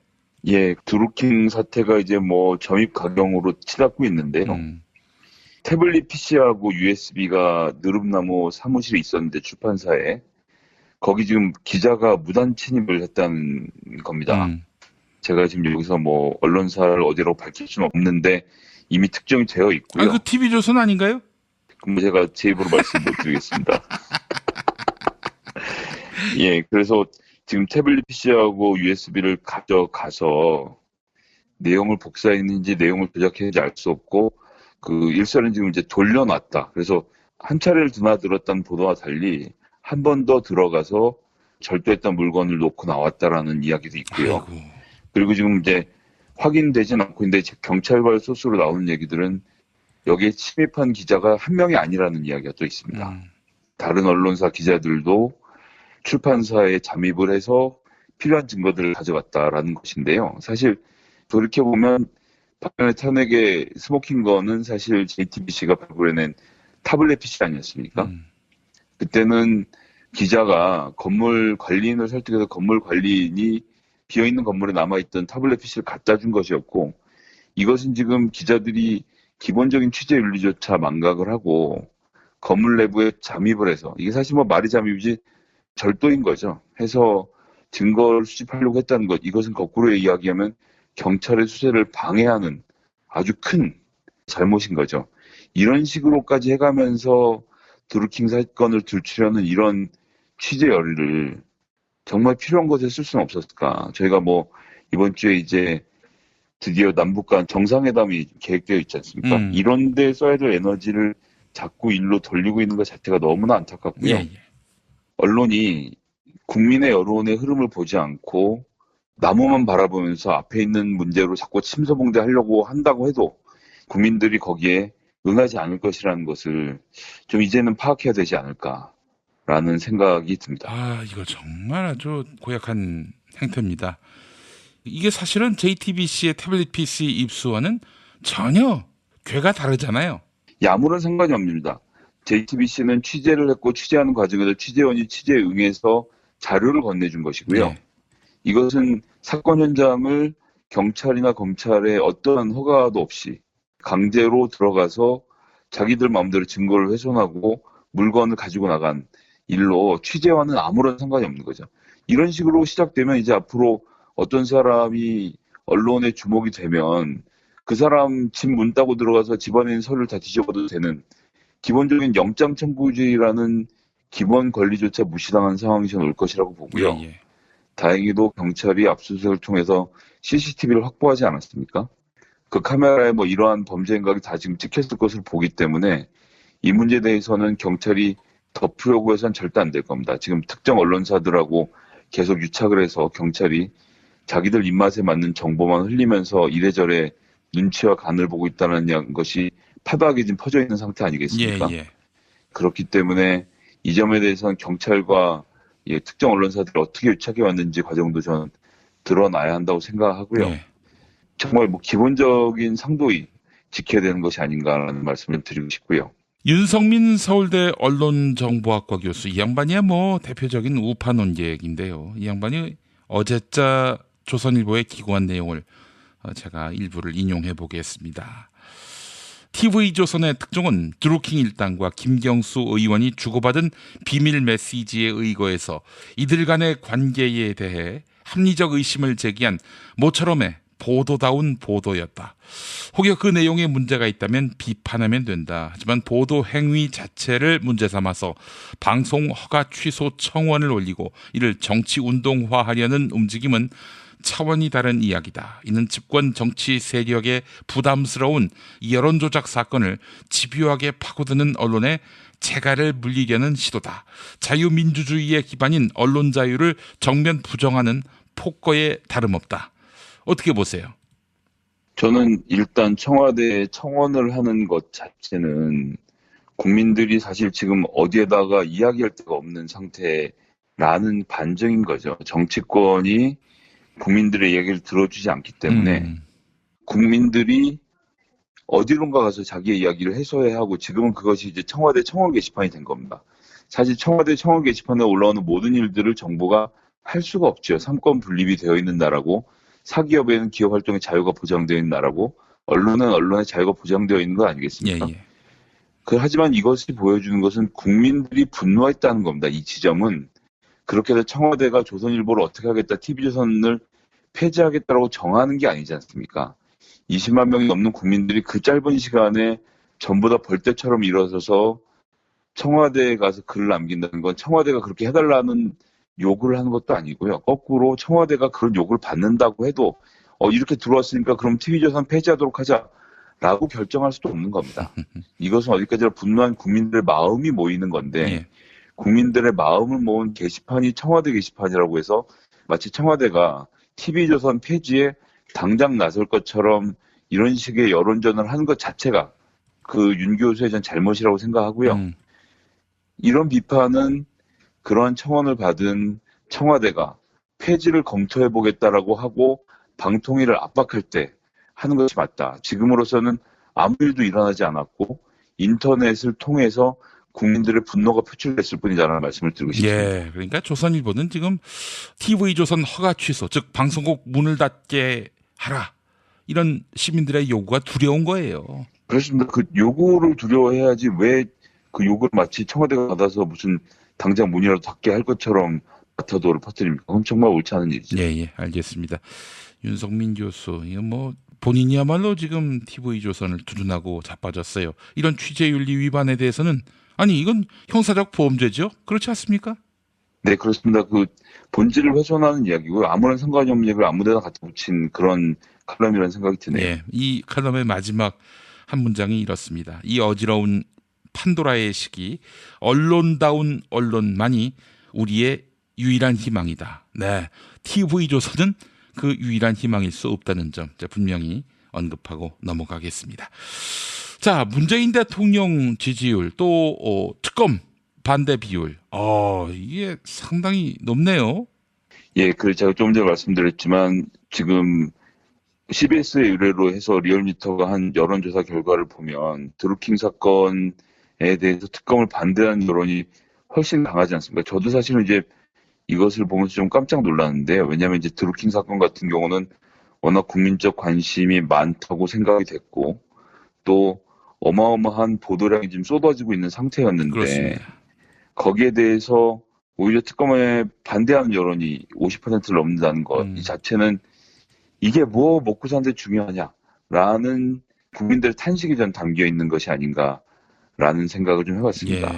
예, 드루킹 사태가 이제 뭐 점입 가경으로 치닫고 있는데요. 태블릿 PC하고 USB가 느릅나무 사무실에 있었는데, 출판사에 거기 지금 기자가 무단 침입을 했다는 겁니다. 제가 지금 여기서 뭐 언론사를 어디라고 밝힐 수는 없는데 이미 특정이 되어 있고요. 아, 그 TV조선 아닌가요? 그럼 제가 제 입으로 말씀 못 드리겠습니다. 예, 그래서 지금 태블릿 PC하고 USB를 가져가서 내용을 복사했는지 내용을 조작했는지 알 수 없고, 그 일선은 지금 이제 돌려놨다. 그래서 한 차례를 드나들었다는 보도와 달리 한 번 더 들어가서 절도했던 물건을 놓고 나왔다라는 이야기도 있고요. 아이고. 그리고 지금 이제 확인되진 않고 있는데 경찰발 소스로 나오는 얘기들은 여기에 침입한 기자가 한 명이 아니라는 이야기가 또 있습니다. 다른 언론사 기자들도 출판사에 잠입을 해서 필요한 증거들을 가져갔다라는 것인데요. 사실 돌이켜보면 박근혜 탄핵의 스모킹건은 사실 JTBC가 발굴해낸 타블렛 PC 아니었습니까? 그때는 기자가 건물 관리인을 설득해서 건물 관리인이 비어있는 건물에 남아있던 타블렛 PC를 갖다 준 것이었고, 이것은 지금 기자들이 기본적인 취재 윤리조차 망각을 하고 건물 내부에 잠입을 해서, 이게 사실 뭐 말이 잠입이지 절도인 거죠. 해서 증거를 수집하려고 했다는 것, 이것은 거꾸로 이야기하면 경찰의 수사를 방해하는 아주 큰 잘못인 거죠. 이런 식으로까지 해가면서 드루킹 사건을 들추려는 이런 취재 열의를 정말 필요한 것에 쓸 수는 없었을까. 저희가 뭐 이번 주에 이제 드디어 남북 간 정상회담이 계획되어 있지 않습니까? 이런 데 써야 될 에너지를 자꾸 일로 돌리고 있는 것 자체가 너무나 안타깝고요. 예. 언론이 국민의 여론의 흐름을 보지 않고 나무만 바라보면서 앞에 있는 문제로 자꾸 침소봉대하려고 한다고 해도 국민들이 거기에 응하지 않을 것이라는 것을 좀 이제는 파악해야 되지 않을까라는 생각이 듭니다. 아, 이거 정말 아주 고약한 행태입니다. 이게 사실은 JTBC의 태블릿 PC 입수와는 전혀 궤가 다르잖아요. 예, 아무런 상관이 없습니다. JTBC는 취재를 했고 취재하는 과정에서 취재원이 취재에 응해서 자료를 건네준 것이고요. 네. 이것은 사건 현장을 경찰이나 검찰의 어떠한 허가도 없이 강제로 들어가서 자기들 마음대로 증거를 훼손하고 물건을 가지고 나간 일로 취재와는 아무런 상관이 없는 거죠. 이런 식으로 시작되면 이제 앞으로 어떤 사람이 언론에 주목이 되면 그 사람 집 문 따고 들어가서 집안에 있는 서류를 다 뒤져봐도 되는 기본적인 영장 청구주의라는 기본 권리조차 무시당한 상황이 올 것이라고 보고요. 예. 다행히도 경찰이 압수수색을 통해서 CCTV를 확보하지 않았습니까? 그 카메라에 뭐 이러한 범죄 행각이 다 지금 찍혔을 것을 보기 때문에 이 문제에 대해서는 경찰이 덮으려고 해서는 절대 안 될 겁니다. 지금 특정 언론사들하고 계속 유착을 해서 경찰이 자기들 입맛에 맞는 정보만 흘리면서 이래저래 눈치와 간을 보고 있다는 것이 파다하게 지금 퍼져 있는 상태 아니겠습니까? 예. 그렇기 때문에 이 점에 대해서는 경찰과 특정 언론사들이 어떻게 유착해 왔는지 과정도 저는 드러나야 한다고 생각하고요. 예. 정말 뭐 기본적인 상도이 지켜야 되는 것이 아닌가라는 말씀을 드리고 싶고요. 윤성민 서울대 언론정보학과 교수, 이 양반이야 뭐 대표적인 우파 논객인데요. 이 양반이 어제자 조선일보에 기고한 내용을 제가 일부를 인용해 보겠습니다. TV조선의 특종은 드루킹 일당과 김경수 의원이 주고받은 비밀 메시지에 의거해서 이들 간의 관계에 대해 합리적 의심을 제기한 모처럼의 보도다운 보도였다. 혹여 그 내용에 문제가 있다면 비판하면 된다. 하지만 보도 행위 자체를 문제 삼아서 방송 허가 취소 청원을 올리고 이를 정치 운동화하려는 움직임은 차원이 다른 이야기다. 이는 집권 정치 세력의 부담스러운 여론조작 사건을 집요하게 파고드는 언론에 재갈을 물리려는 시도다. 자유민주주의의 기반인 언론 자유를 정면 부정하는 폭거에 다름없다. 어떻게 보세요? 저는 일단 청와대에 청원을 하는 것 자체는 국민들이 사실 지금 어디에다가 이야기할 데가 없는 상태라는 반증인 거죠. 정치권이 국민들의 이야기를 들어주지 않기 때문에 국민들이 어디론가 가서 자기의 이야기를 해소해야 하고 지금은 그것이 이제 청와대 청원 게시판이 된 겁니다. 사실 청와대 청원 게시판에 올라오는 모든 일들을 정부가 할 수가 없죠. 삼권 분립이 되어 있는 나라고 사기업에는 기업 활동의 자유가 보장되어 있는 나라고 언론은 언론의 자유가 보장되어 있는 거 아니겠습니까? 하지만 이것이 보여주는 것은 국민들이 분노했다는 겁니다. 이 지점은 그렇게 해서 청와대가 조선일보를 어떻게 하겠다, TV조선을 폐지하겠다라고 정하는 게 아니지 않습니까? 20만 명이 넘는 국민들이 그 짧은 시간에 전부 다 벌떼처럼 일어서서 청와대에 가서 글을 남긴다는 건 청와대가 그렇게 해달라는 요구를 하는 것도 아니고요. 거꾸로 청와대가 그런 요구를 받는다고 해도 이렇게 들어왔으니까 그럼 TV조선 폐지하도록 하자라고 결정할 수도 없는 겁니다. 이것은 어디까지나 분노한 국민들의 마음이 모이는 건데 국민들의 마음을 모은 게시판이 청와대 게시판이라고 해서 마치 청와대가 TV조선 폐지에 당장 나설 것처럼 이런 식의 여론전을 하는 것 자체가 그 윤 교수의 전 잘못이라고 생각하고요. 이런 비판은 그러한 청원을 받은 청와대가 폐지를 검토해보겠다라고 하고 방통위를 압박할 때 하는 것이 맞다. 지금으로서는 아무 일도 일어나지 않았고 인터넷을 통해서 국민들의 분노가 표출됐을 뿐이다라는 말씀을 드리고 싶습니다. 예, 그러니까 조선일보는 지금 TV조선 허가 취소, 즉 방송국 문을 닫게 하라. 이런 시민들의 요구가 두려운 거예요. 그렇습니다. 그 요구를 두려워해야지 왜 그 요구를 마치 청와대가 받아서 무슨 당장 문이라도 닫게 할 것처럼 마타도를 퍼뜨립니까? 그건 정말 옳지 않은 일이죠. 예, 알겠습니다. 윤석민 교수, 이거 본인이야말로 지금 TV조선을 두둔하고 자빠졌어요. 이런 취재윤리 위반에 대해서는 이건 형사적 보험죄죠? 그렇지 않습니까? 네, 그렇습니다. 그 본질을 훼손하는 이야기고요. 아무런 상관이 없는 얘기를 아무데나 갖다 붙인 그런 칼럼이라는 생각이 드네요. 네, 이 칼럼의 마지막 한 문장이 이렇습니다. 이 어지러운 판도라의 시기, 언론다운 언론만이 우리의 유일한 희망이다. 네, TV조선은 그 유일한 희망일 수 없다는 점 분명히 언급하고 넘어가겠습니다. 자, 문재인 대통령 지지율 또 특검 반대 비율 이게 상당히 높네요. 예, 제가 조금 전에 말씀드렸지만 지금 CBS의 의뢰로 해서 리얼미터가 한 여론조사 결과를 보면 드루킹 사건에 대해서 특검을 반대하는 여론이 훨씬 강하지 않습니까? 저도 사실은 이제 이것을 보면서 좀 깜짝 놀랐는데요. 왜냐하면 이제 드루킹 사건 같은 경우는 워낙 국민적 관심이 많다고 생각이 됐고 또 어마어마한 보도량이 지금 쏟아지고 있는 상태였는데 그렇습니다. 거기에 대해서 오히려 특검에 반대하는 여론이 50%를 넘는다는 것 이 자체는 이게 뭐 먹고 사는데 중요하냐라는 국민들의 탄식이 좀 담겨 있는 것이 아닌가라는 생각을 좀 해봤습니다.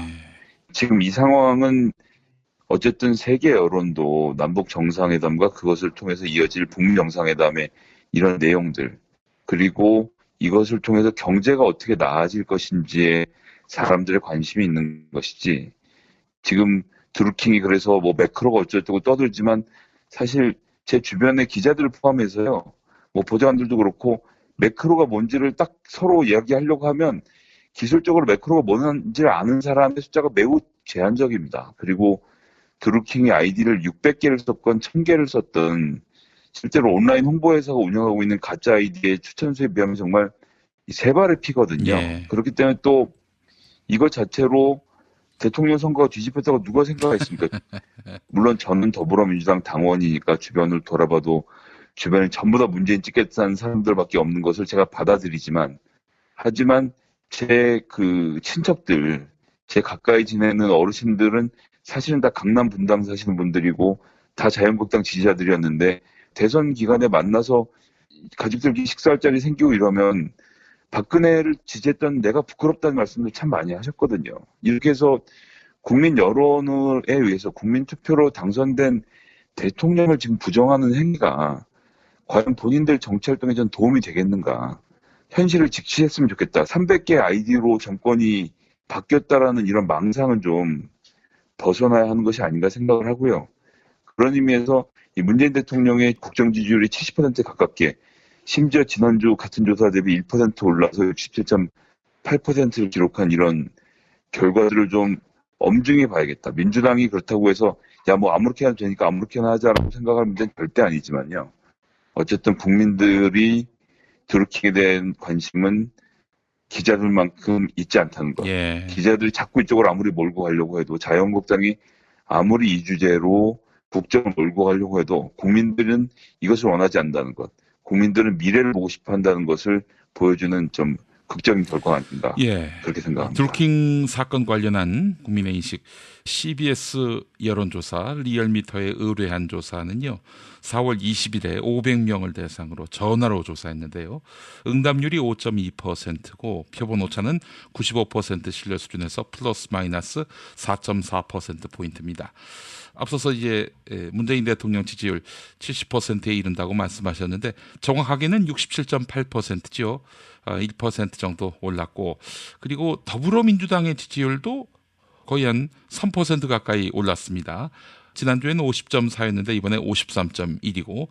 지금 이 상황은 어쨌든 세계 여론도 남북 정상회담과 그것을 통해서 이어질 북미 정상회담의 이런 내용들 그리고 이것을 통해서 경제가 어떻게 나아질 것인지에 사람들의 관심이 있는 것이지 지금 드루킹이 그래서 매크로가 어쩌고 떠들지만 사실 제 주변의 기자들을 포함해서요 보좌관들도 그렇고 매크로가 뭔지를 딱 서로 이야기하려고 하면 기술적으로 매크로가 뭔지를 아는 사람의 숫자가 매우 제한적입니다. 그리고 드루킹이 아이디를 600개를 썼건 1000개를 썼던 실제로 온라인 홍보회사가 운영하고 있는 가짜 아이디의 추천수에 비하면 정말 세 발의 피거든요. 그렇기 때문에 또 이것 자체로 대통령 선거가 뒤집혔다고 누가 생각했습니까? 물론 저는 더불어민주당 당원이니까 주변을 돌아봐도 주변에 전부 다 문재인 찍겠다는 사람들밖에 없는 것을 제가 받아들이지만 하지만 제 친척들, 제 가까이 지내는 어르신들은 사실은 다 강남 분당 사시는 분들이고 다 자유한국당 지지자들이었는데 대선 기간에 만나서 가족들끼리 식사할 자리 생기고 이러면 박근혜를 지지했던 내가 부끄럽다는 말씀을 참 많이 하셨거든요. 이렇게 해서 국민 여론에 의해서 국민 투표로 당선된 대통령을 지금 부정하는 행위가 과연 본인들 정치활동에 좀 도움이 되겠는가. 현실을 직시했으면 좋겠다. 300개 아이디로 정권이 바뀌었다라는 이런 망상은 좀 벗어나야 하는 것이 아닌가 생각을 하고요. 그런 의미에서 이 문재인 대통령의 국정 지지율이 70%에 가깝게 심지어 지난주 같은 조사 대비 1% 올라서 67.8%를 기록한 이런 결과들을 좀 엄중히 봐야겠다. 민주당이 그렇다고 해서 야 뭐 아무렇게나 되니까 아무렇게나 하자라고 생각할 문제는 절대 아니지만요. 어쨌든 국민들이 드루킹에 대한 관심은 기자들만큼 있지 않다는 것. 예. 기자들이 자꾸 이쪽으로 아무리 몰고 가려고 해도 자유한국당이 아무리 이 주제로 국정을 몰고 가려고 해도 국민들은 이것을 원하지 않는다는 것. 국민들은 미래를 보고 싶어 한다는 것을 보여주는 좀 극적인 결과가 아닌가. 예. 그렇게 생각합니다. 드루킹 사건 관련한 국민의 인식 CBS 여론조사 리얼미터에 의뢰한 조사는요. 4월 20일에 500명을 대상으로 전화로 조사했는데요. 응답률이 5.2%고 표본 오차는 95% 신뢰 수준에서 플러스 마이너스 4.4%포인트입니다. 앞서서 이제 문재인 대통령 지지율 70%에 이른다고 말씀하셨는데 정확하게는 67.8%죠. 1% 정도 올랐고 그리고 더불어민주당의 지지율도 거의 한 3% 가까이 올랐습니다. 지난주에는 50.4였는데 이번에 53.1이고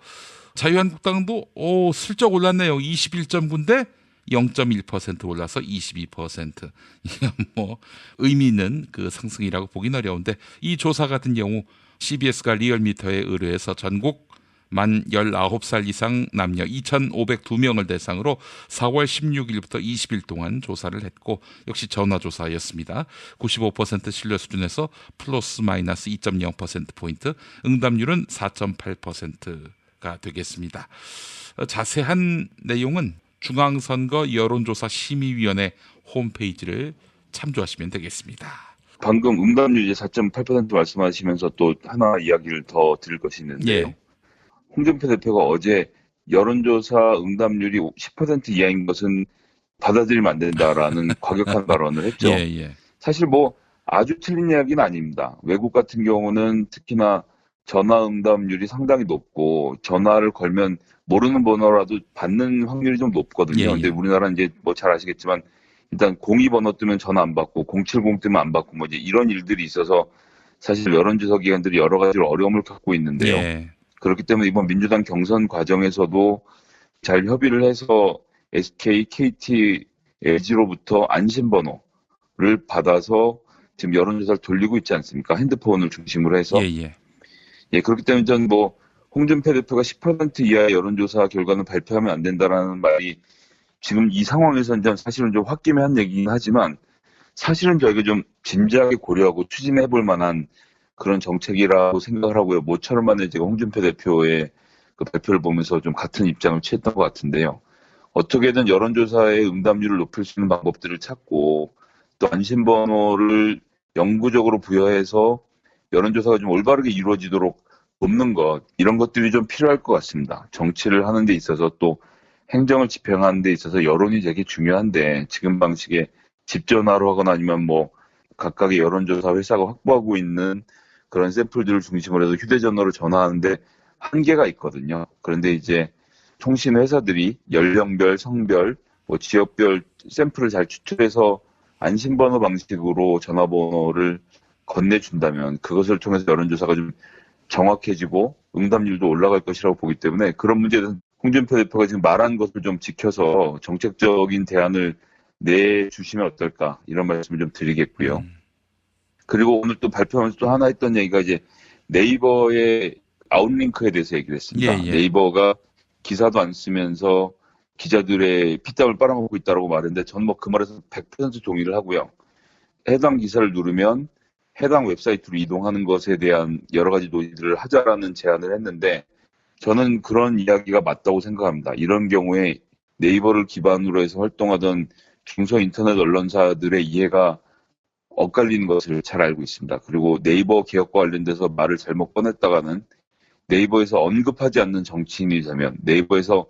자유한국당도 슬쩍 올랐네요. 21.9인데 0.1% 올라서 22%. 이건 뭐 의미 있는 그 상승이라고 보긴 어려운데 이 조사 같은 경우 CBS가 리얼미터에 의뢰해서 전국 만 19살 이상 남녀 2,502명을 대상으로 4월 16일부터 20일 동안 조사를 했고 역시 전화조사였습니다. 95% 신뢰 수준에서 플러스 마이너스 2.0%포인트, 응답률은 4.8%가 되겠습니다. 자세한 내용은 중앙선거 여론조사 심의위원회 홈페이지를 참조하시면 되겠습니다. 방금 응답률 4.8% 말씀하시면서 또 하나 이야기를 더 드릴 것이 있는데요. 예. 홍준표 대표가 어제 여론조사 응답률이 10% 이하인 것은 받아들이면 안 된다라는 과격한 발언을 했죠. 예. 사실 뭐 아주 틀린 이야기는 아닙니다. 외국 같은 경우는 특히나 전화 응답률이 상당히 높고 전화를 걸면 모르는 번호라도 받는 확률이 좀 높거든요. 근데 우리나라는 이제 뭐 잘 아시겠지만 일단 02번호 뜨면 전화 안 받고 070 뜨면 안 받고 뭐 이제 이런 일들이 있어서 사실 여론조사 기관들이 여러 가지로 어려움을 겪고 있는데요. 예. 그렇기 때문에 이번 민주당 경선 과정에서도 잘 협의를 해서 SK, KT, LG로부터 안심번호를 받아서 지금 여론조사를 돌리고 있지 않습니까? 핸드폰을 중심으로 해서. 예, 그렇기 때문에 저는 뭐 홍준표 대표가 10% 이하의 여론조사 결과는 발표하면 안 된다라는 말이 지금 이 상황에서는 사실은 좀 홧김에 한 얘기긴 하지만 사실은 저희가 좀 진지하게 고려하고 추진해 볼 만한 그런 정책이라고 생각을 하고요. 모처럼 만에 제가 홍준표 대표의 그 발표를 보면서 좀 같은 입장을 취했던 것 같은데요. 어떻게든 여론조사의 응답률을 높일 수 있는 방법들을 찾고 또 안심번호를 영구적으로 부여해서 여론조사가 좀 올바르게 이루어지도록 돕는 것, 이런 것들이 좀 필요할 것 같습니다. 정치를 하는 데 있어서 또 행정을 집행하는 데 있어서 여론이 되게 중요한데 지금 방식의 집전화로 하거나 아니면 뭐 각각의 여론조사 회사가 확보하고 있는 그런 샘플들을 중심으로 해서 휴대전화로 전화하는데 한계가 있거든요. 그런데 이제 통신 회사들이 연령별, 성별, 뭐 지역별 샘플을 잘 추출해서 안심번호 방식으로 전화번호를 건네준다면 그것을 통해서 여론조사가 좀 정확해지고 응답률도 올라갈 것이라고 보기 때문에 그런 문제에 대해서 홍준표 대표가 지금 말한 것을 좀 지켜서 정책적인 대안을 내주시면 어떨까 이런 말씀을 좀 드리겠고요. 그리고 오늘 또 발표하면서 또 하나 했던 얘기가 이제 네이버의 아웃링크에 대해서 얘기를 했습니다. 네이버가 기사도 안 쓰면서 기자들의 피땀을 빨아먹고 있다고 말했는데 저는 뭐 그 말에서 100% 동의를 하고요. 해당 기사를 누르면 해당 웹사이트로 이동하는 것에 대한 여러 가지 논의들을 하자라는 제안을 했는데 저는 그런 이야기가 맞다고 생각합니다. 이런 경우에 네이버를 기반으로 해서 활동하던 중소 인터넷 언론사들의 이해가 엇갈리는 것을 잘 알고 있습니다. 그리고 네이버 개혁과 관련돼서 말을 잘못 꺼냈다가는 네이버에서 언급하지 않는 정치인이 되면 네이버에서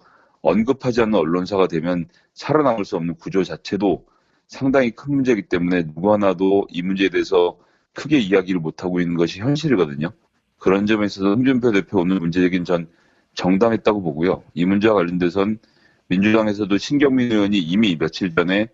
언급하지 않는 언론사가 되면 살아남을 수 없는 구조 자체도 상당히 큰 문제이기 때문에 누구 하나도 이 문제에 대해서 크게 이야기를 못하고 있는 것이 현실이거든요. 그런 점에 있어서 홍준표 대표 오늘 문제제기는 전 정당했다고 보고요. 이 문제와 관련돼선 민주당에서도 신경민 의원이 이미 며칠 전에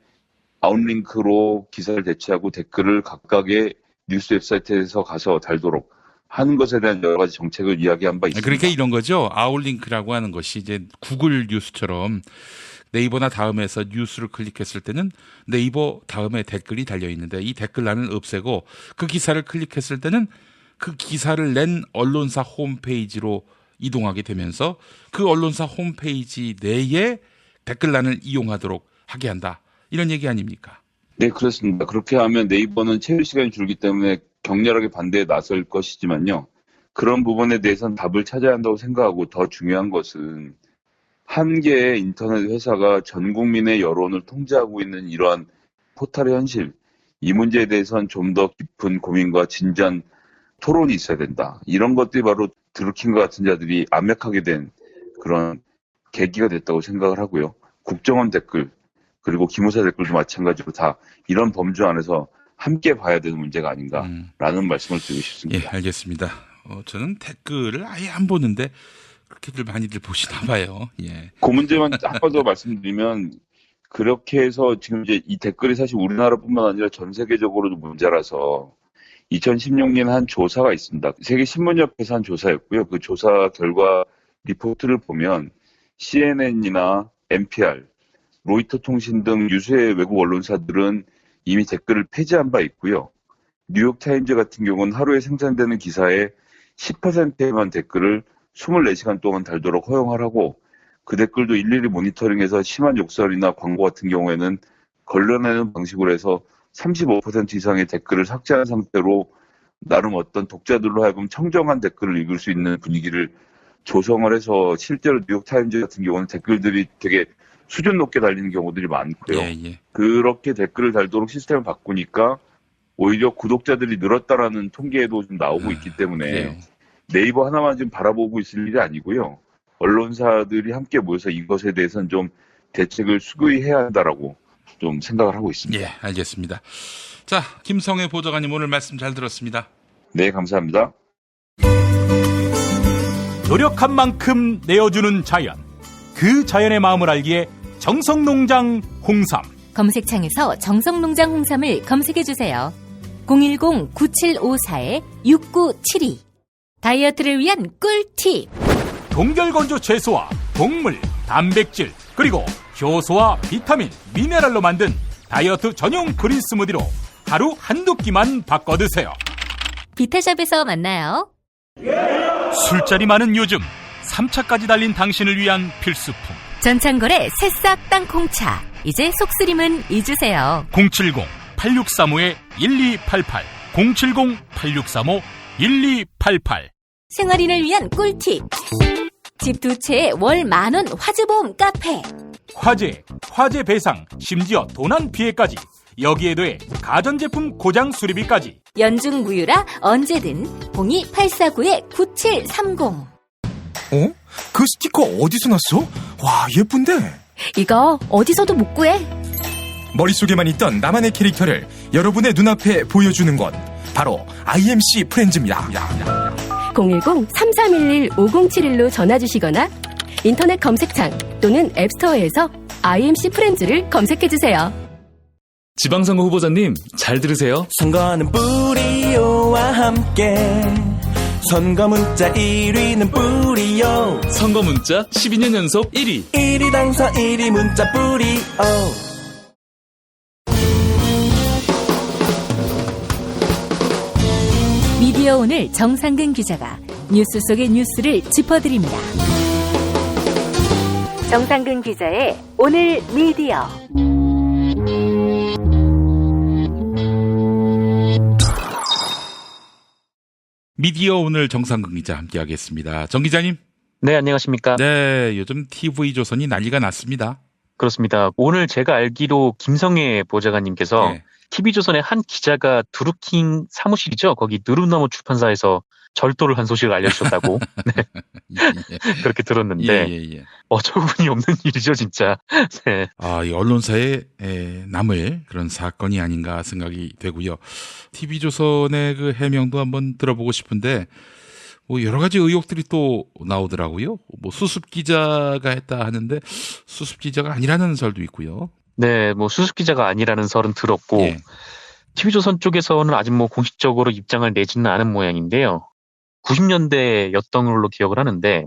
아웃링크로 기사를 대체하고 댓글을 각각의 뉴스 웹사이트에서 가서 달도록 하는 것에 대한 여러 가지 정책을 이야기한 바 있습니다. 그러니까 이런 거죠. 아웃링크라고 하는 것이 이제 구글 뉴스처럼 네이버나 다음에서 뉴스를 클릭했을 때는 네이버 다음에 댓글이 달려 있는데 이 댓글란을 없애고 그 기사를 클릭했을 때는 그 기사를 낸 언론사 홈페이지로 이동하게 되면서 그 언론사 홈페이지 내에 댓글란을 이용하도록 하게 한다. 이런 얘기 아닙니까? 네, 그렇습니다. 그렇게 하면 네이버는 체류 시간이 줄기 때문에 격렬하게 반대에 나설 것이지만요. 그런 부분에 대해서는 답을 찾아야 한다고 생각하고 더 중요한 것은 한 개의 인터넷 회사가 전 국민의 여론을 통제하고 있는 이러한 포털의 현실, 이 문제에 대해서는 좀 더 깊은 고민과 진지한 토론이 있어야 된다. 이런 것들이 바로 드루킹과 같은 자들이 암약하게 된 그런 계기가 됐다고 생각을 하고요. 국정원 댓글 그리고 기무사 댓글도 마찬가지로 다 이런 범주 안에서 함께 봐야 되는 문제가 아닌가라는 말씀을 드리고 싶습니다. 예, 알겠습니다. 저는 댓글을 아예 안 보는데 그렇게들 많이들 보시나 봐요. 예. 그 문제만 한 번 더 말씀드리면 그렇게 해서 지금 이제 이 댓글이 사실 우리나라뿐만 아니라 전 세계적으로도 문제라서 2016년 한 조사가 있습니다. 세계신문협회에서 한 조사였고요. 그 조사 결과 리포트를 보면 CNN이나 NPR, 로이터 통신 등 유수의 외국 언론사들은 이미 댓글을 폐지한 바 있고요. 뉴욕타임즈 같은 경우는 하루에 생산되는 기사의 10%에만 댓글을 24시간 동안 달도록 허용하라고 그 댓글도 일일이 모니터링해서 심한 욕설이나 광고 같은 경우에는 걸러내는 방식으로 해서 35% 이상의 댓글을 삭제한 상태로 나름 어떤 독자들로 하여금 청정한 댓글을 읽을 수 있는 분위기를 조성을 해서 실제로 뉴욕타임즈 같은 경우는 댓글들이 되게 수준 높게 달리는 경우들이 많고요. 그렇게 댓글을 달도록 시스템을 바꾸니까 오히려 구독자들이 늘었다라는 통계도 좀 나오고 있기 때문에 네이버 하나만 좀 바라보고 있을 일이 아니고요. 언론사들이 함께 모여서 이것에 대해서는 좀 대책을 수교히 해야 한다라고 좀 생각을 하고 있습니다. 예, 알겠습니다. 자, 김성애 보좌관님 오늘 말씀 잘 들었습니다. 네, 감사합니다. 노력한 만큼 내어주는 자연. 그 자연의 마음을 알기에 정성농장 홍삼. 검색창에서 정성농장 홍삼을 검색해주세요. 010-9754-6972 다이어트를 위한 꿀팁. 동결건조 채소와 동물, 단백질, 그리고 효소와 비타민, 미네랄로 만든 다이어트 전용 그린 스무디로 하루 한두 끼만 바꿔 드세요. 비타샵에서 만나요. 술자리 많은 요즘 3차까지 달린 당신을 위한 필수품. 전창걸의 새싹 땅콩차. 이제 속쓰림은 잊으세요. 070-8635-1288 070-8635-1288 생활인을 위한 꿀팁. 집 두 채에 월 10,000원 화재보험 카페. 화재 배상, 심지어 도난 피해까지. 여기에 더해 가전제품 고장 수리비까지. 연중 무휴라 언제든 02849-9730. 그 스티커 어디서 났어? 와, 예쁜데? 이거 어디서도 못 구해. 머릿속에만 있던 나만의 캐릭터를 여러분의 눈앞에 보여주는 것. 바로 IMC 프렌즈입니다. 010-3311-5071로 전화주시거나 인터넷 검색창 또는 앱스토어에서 IMC 프렌즈를 검색해주세요. 지방선거 후보자님, 잘 들으세요. 선거는 뿌리오와 함께 선거 문자 1위는 뿌리오. 선거 문자 12년 연속 1위. 1위 당선 1위 문자 뿌리오. 미디어 오늘 정상근 기자가 뉴스 속의 뉴스를 짚어드립니다. 정상근 기자의 오늘 미디어. 미디어 오늘 정상근 기자 함께하겠습니다. 정 기자님. 네, 안녕하십니까. 네, 요즘 TV조선이 난리가 났습니다. 그렇습니다. 오늘 제가 알기로 김성애 보좌관님께서 TV조선의 한 기자가 드루킹 사무실이죠. 거기 느릅나무 출판사에서 절도를 한 소식을 알려주셨다고 네. 그렇게 들었는데 어처구니 없는 일이죠 진짜. 네. 이 언론사에 남을 그런 사건이 아닌가 생각이 되고요. TV조선의 그 해명도 한번 들어보고 싶은데 뭐 여러 가지 의혹들이 또 나오더라고요. 뭐 수습 기자가 했다 하는데 수습 기자가 아니라는 설도 있고요. 네, 뭐 수습 기자가 아니라는 설은 들었고 TV조선 쪽에서는 아직 뭐 공식적으로 입장을 내지는 않은 모양인데요. 90년대였던 걸로 기억을 하는데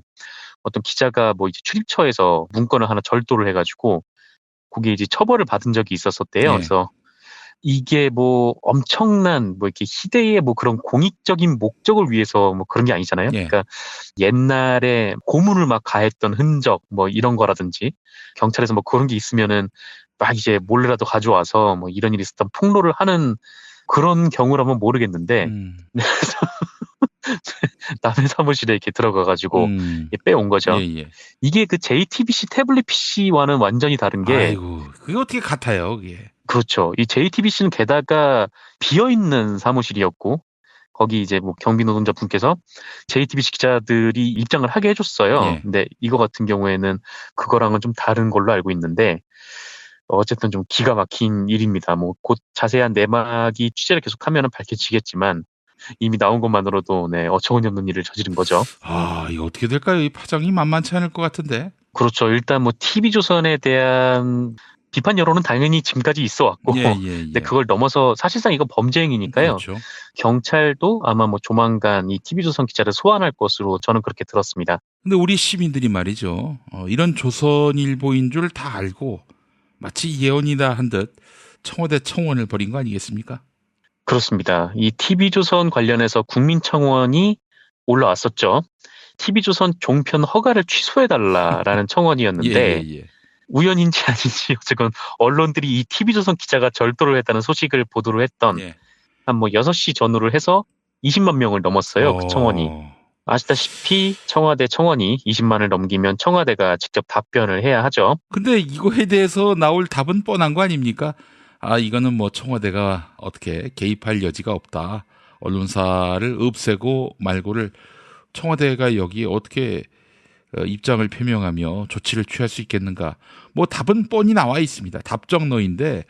어떤 기자가 뭐 이제 출입처에서 문건을 하나 절도를 해가지고 거기에 이제 처벌을 받은 적이 있었대요. 그래서 이게 뭐 엄청난 뭐 이렇게 희대의 뭐 그런 공익적인 목적을 위해서 뭐 그런 게 아니잖아요. 그러니까 옛날에 고문을 막 가했던 흔적 뭐 이런 거라든지 경찰에서 뭐 그런 게 있으면은 막 이제 몰래라도 가져와서 뭐 이런 일이 있었던 폭로를 하는 그런 경우라면 모르겠는데 남의 사무실에 이렇게 들어가가지고 빼온 거죠. 이게 그 JTBC 태블릿 PC와는 완전히 다른 게 아이고, 그게 어떻게 같아요, 그게. 그렇죠. 이 JTBC는 게다가 비어있는 사무실이었고 거기 이제 뭐 경비 노동자 분께서 JTBC 기자들이 입장을 하게 해줬어요. 근데 이거 같은 경우에는 그거랑은 좀 다른 걸로 알고 있는데 어쨌든 좀 기가 막힌 일입니다. 뭐 곧 자세한 내막이 취재를 계속하면 밝혀지겠지만 이미 나온 것만으로도 어처구니 없는 일을 저지른 거죠. 이거 어떻게 될까요? 이 파장이 만만치 않을 것 같은데. 그렇죠. 일단 뭐 TV조선에 대한 비판 여론은 당연히 지금까지 있어 왔고, 근데 그걸 넘어서 사실상 이거 범죄 행위니까요. 그렇죠. 경찰도 아마 뭐 조만간 이 TV조선 기자를 소환할 것으로 저는 그렇게 들었습니다. 근데 우리 시민들이 말이죠. 이런 조선일보인 줄 다 알고 마치 예언이다 한 듯 청와대 청원을 벌인 거 아니겠습니까? 그렇습니다. 이 TV조선 관련해서 국민청원이 올라왔었죠. TV조선 종편 허가를 취소해달라라는 청원이었는데 우연인지 아닌지 어쨌건 언론들이 이 TV조선 기자가 절도를 했다는 소식을 보도를 했던 한 뭐 6시 전후를 해서 20만 명을 넘었어요. 그 청원이. 아시다시피 청와대 청원이 20만을 넘기면 청와대가 직접 답변을 해야 하죠. 근데 이거에 대해서 나올 답은 뻔한 거 아닙니까? 이거는 뭐 청와대가 어떻게 개입할 여지가 없다. 언론사를 없애고 말고를 청와대가 여기에 어떻게 입장을 표명하며 조치를 취할 수 있겠는가. 뭐 답은 뻔히 나와 있습니다. 답정너인데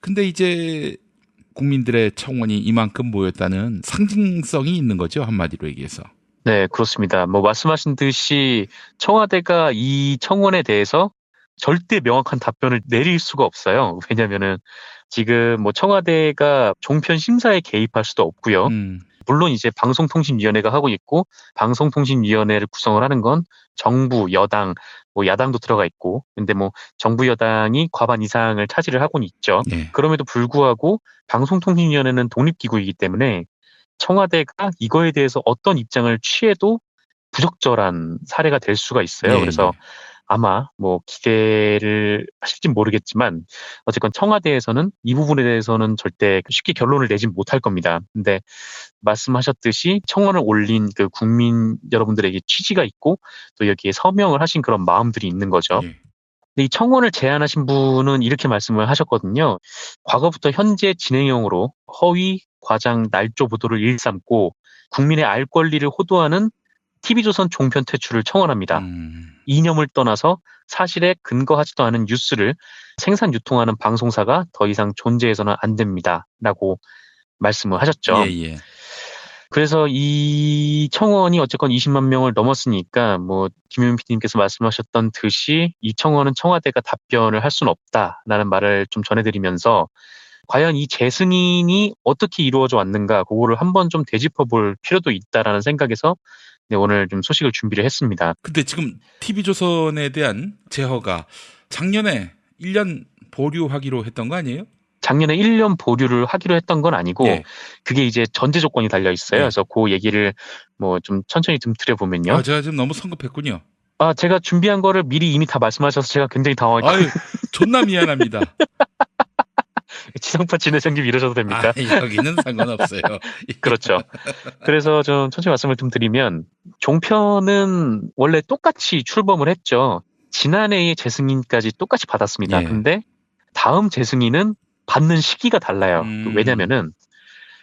근데 이제 국민들의 청원이 이만큼 모였다는 상징성이 있는 거죠. 한마디로 얘기해서. 네, 그렇습니다. 뭐 말씀하신 듯이 청와대가 이 청원에 대해서 절대 명확한 답변을 내릴 수가 없어요. 왜냐면은 지금 뭐 청와대가 종편 심사에 개입할 수도 없고요. 물론 이제 방송통신위원회가 하고 있고 방송통신위원회를 구성을 하는 건 정부, 여당, 뭐 야당도 들어가 있고 근데 뭐 정부 여당이 과반 이상을 차지를 하고는 있죠. 그럼에도 불구하고 방송통신위원회는 독립기구이기 때문에 청와대가 이거에 대해서 어떤 입장을 취해도 부적절한 사례가 될 수가 있어요. 그래서 아마 뭐 기대를 하실진 모르겠지만 어쨌건 청와대에서는 이 부분에 대해서는 절대 쉽게 결론을 내진 못할 겁니다. 근데 말씀하셨듯이 청원을 올린 그 국민 여러분들에게 취지가 있고 또 여기에 서명을 하신 그런 마음들이 있는 거죠. 근데 이 청원을 제안하신 분은 이렇게 말씀을 하셨거든요. 과거부터 현재 진행형으로 허위, 과장, 날조 보도를 일삼고 국민의 알 권리를 호도하는 TV조선 종편 퇴출을 청원합니다. 이념을 떠나서 사실에 근거하지도 않은 뉴스를 생산 유통하는 방송사가 더 이상 존재해서는 안 됩니다. 라고 말씀을 하셨죠. 그래서 이 청원이 어쨌건 20만 명을 넘었으니까 뭐 김용민 PD님께서 말씀하셨던 듯이 이 청원은 청와대가 답변을 할 수는 없다라는 말을 좀 전해드리면서 과연 이 재승인이 어떻게 이루어져 왔는가 그거를 한번 좀 되짚어볼 필요도 있다라는 생각에서 오늘 좀 소식을 준비를 했습니다. 근데 지금 TV조선에 대한 재허가 작년에 1년 보류하기로 했던 거 아니에요? 작년에 1년 보류를 하기로 했던 건 아니고 그게 이제 전제 조건이 달려 있어요. 그래서 그 얘기를 뭐 좀 천천히 좀 드려보면요. 제가 지금 너무 성급했군요. 제가 준비한 거를 미리 이미 다 말씀하셔서 제가 굉장히 당황했고. 존나 미안합니다. 지상파 진해성기 이러셔도 됩니까? 여기는 상관없어요. 그렇죠. 그래서 좀 천천히 말씀을 좀 드리면 종편은 원래 똑같이 출범을 했죠. 지난해에 재승인까지 똑같이 받았습니다. 근데 다음 재승인은 받는 시기가 달라요. 왜냐면은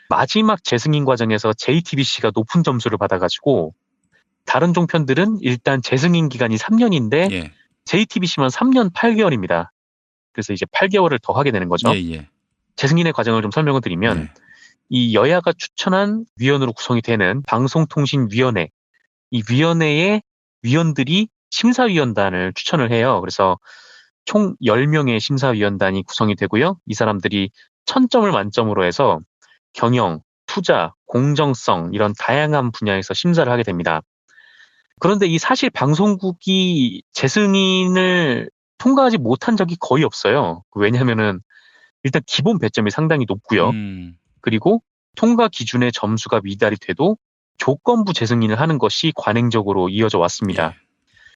마지막 재승인 과정에서 JTBC가 높은 점수를 받아가지고 다른 종편들은 일단 재승인 기간이 3년인데 예. JTBC만 3년 8개월입니다. 그래서 이제 8개월을 더 하게 되는 거죠. 예. 재승인의 과정을 좀 설명을 드리면 이 여야가 추천한 위원으로 구성이 되는 방송통신위원회, 이 위원회의 위원들이 심사위원단을 추천을 해요. 그래서 총 10명의 심사위원단이 구성이 되고요. 이 사람들이 1000점을 만점으로 해서 경영, 투자, 공정성 이런 다양한 분야에서 심사를 하게 됩니다. 그런데 이 사실 방송국이 재승인을 통과하지 못한 적이 거의 없어요. 왜냐하면은 일단 기본 배점이 상당히 높고요. 그리고 통과 기준의 점수가 미달이 돼도 조건부 재승인을 하는 것이 관행적으로 이어져 왔습니다.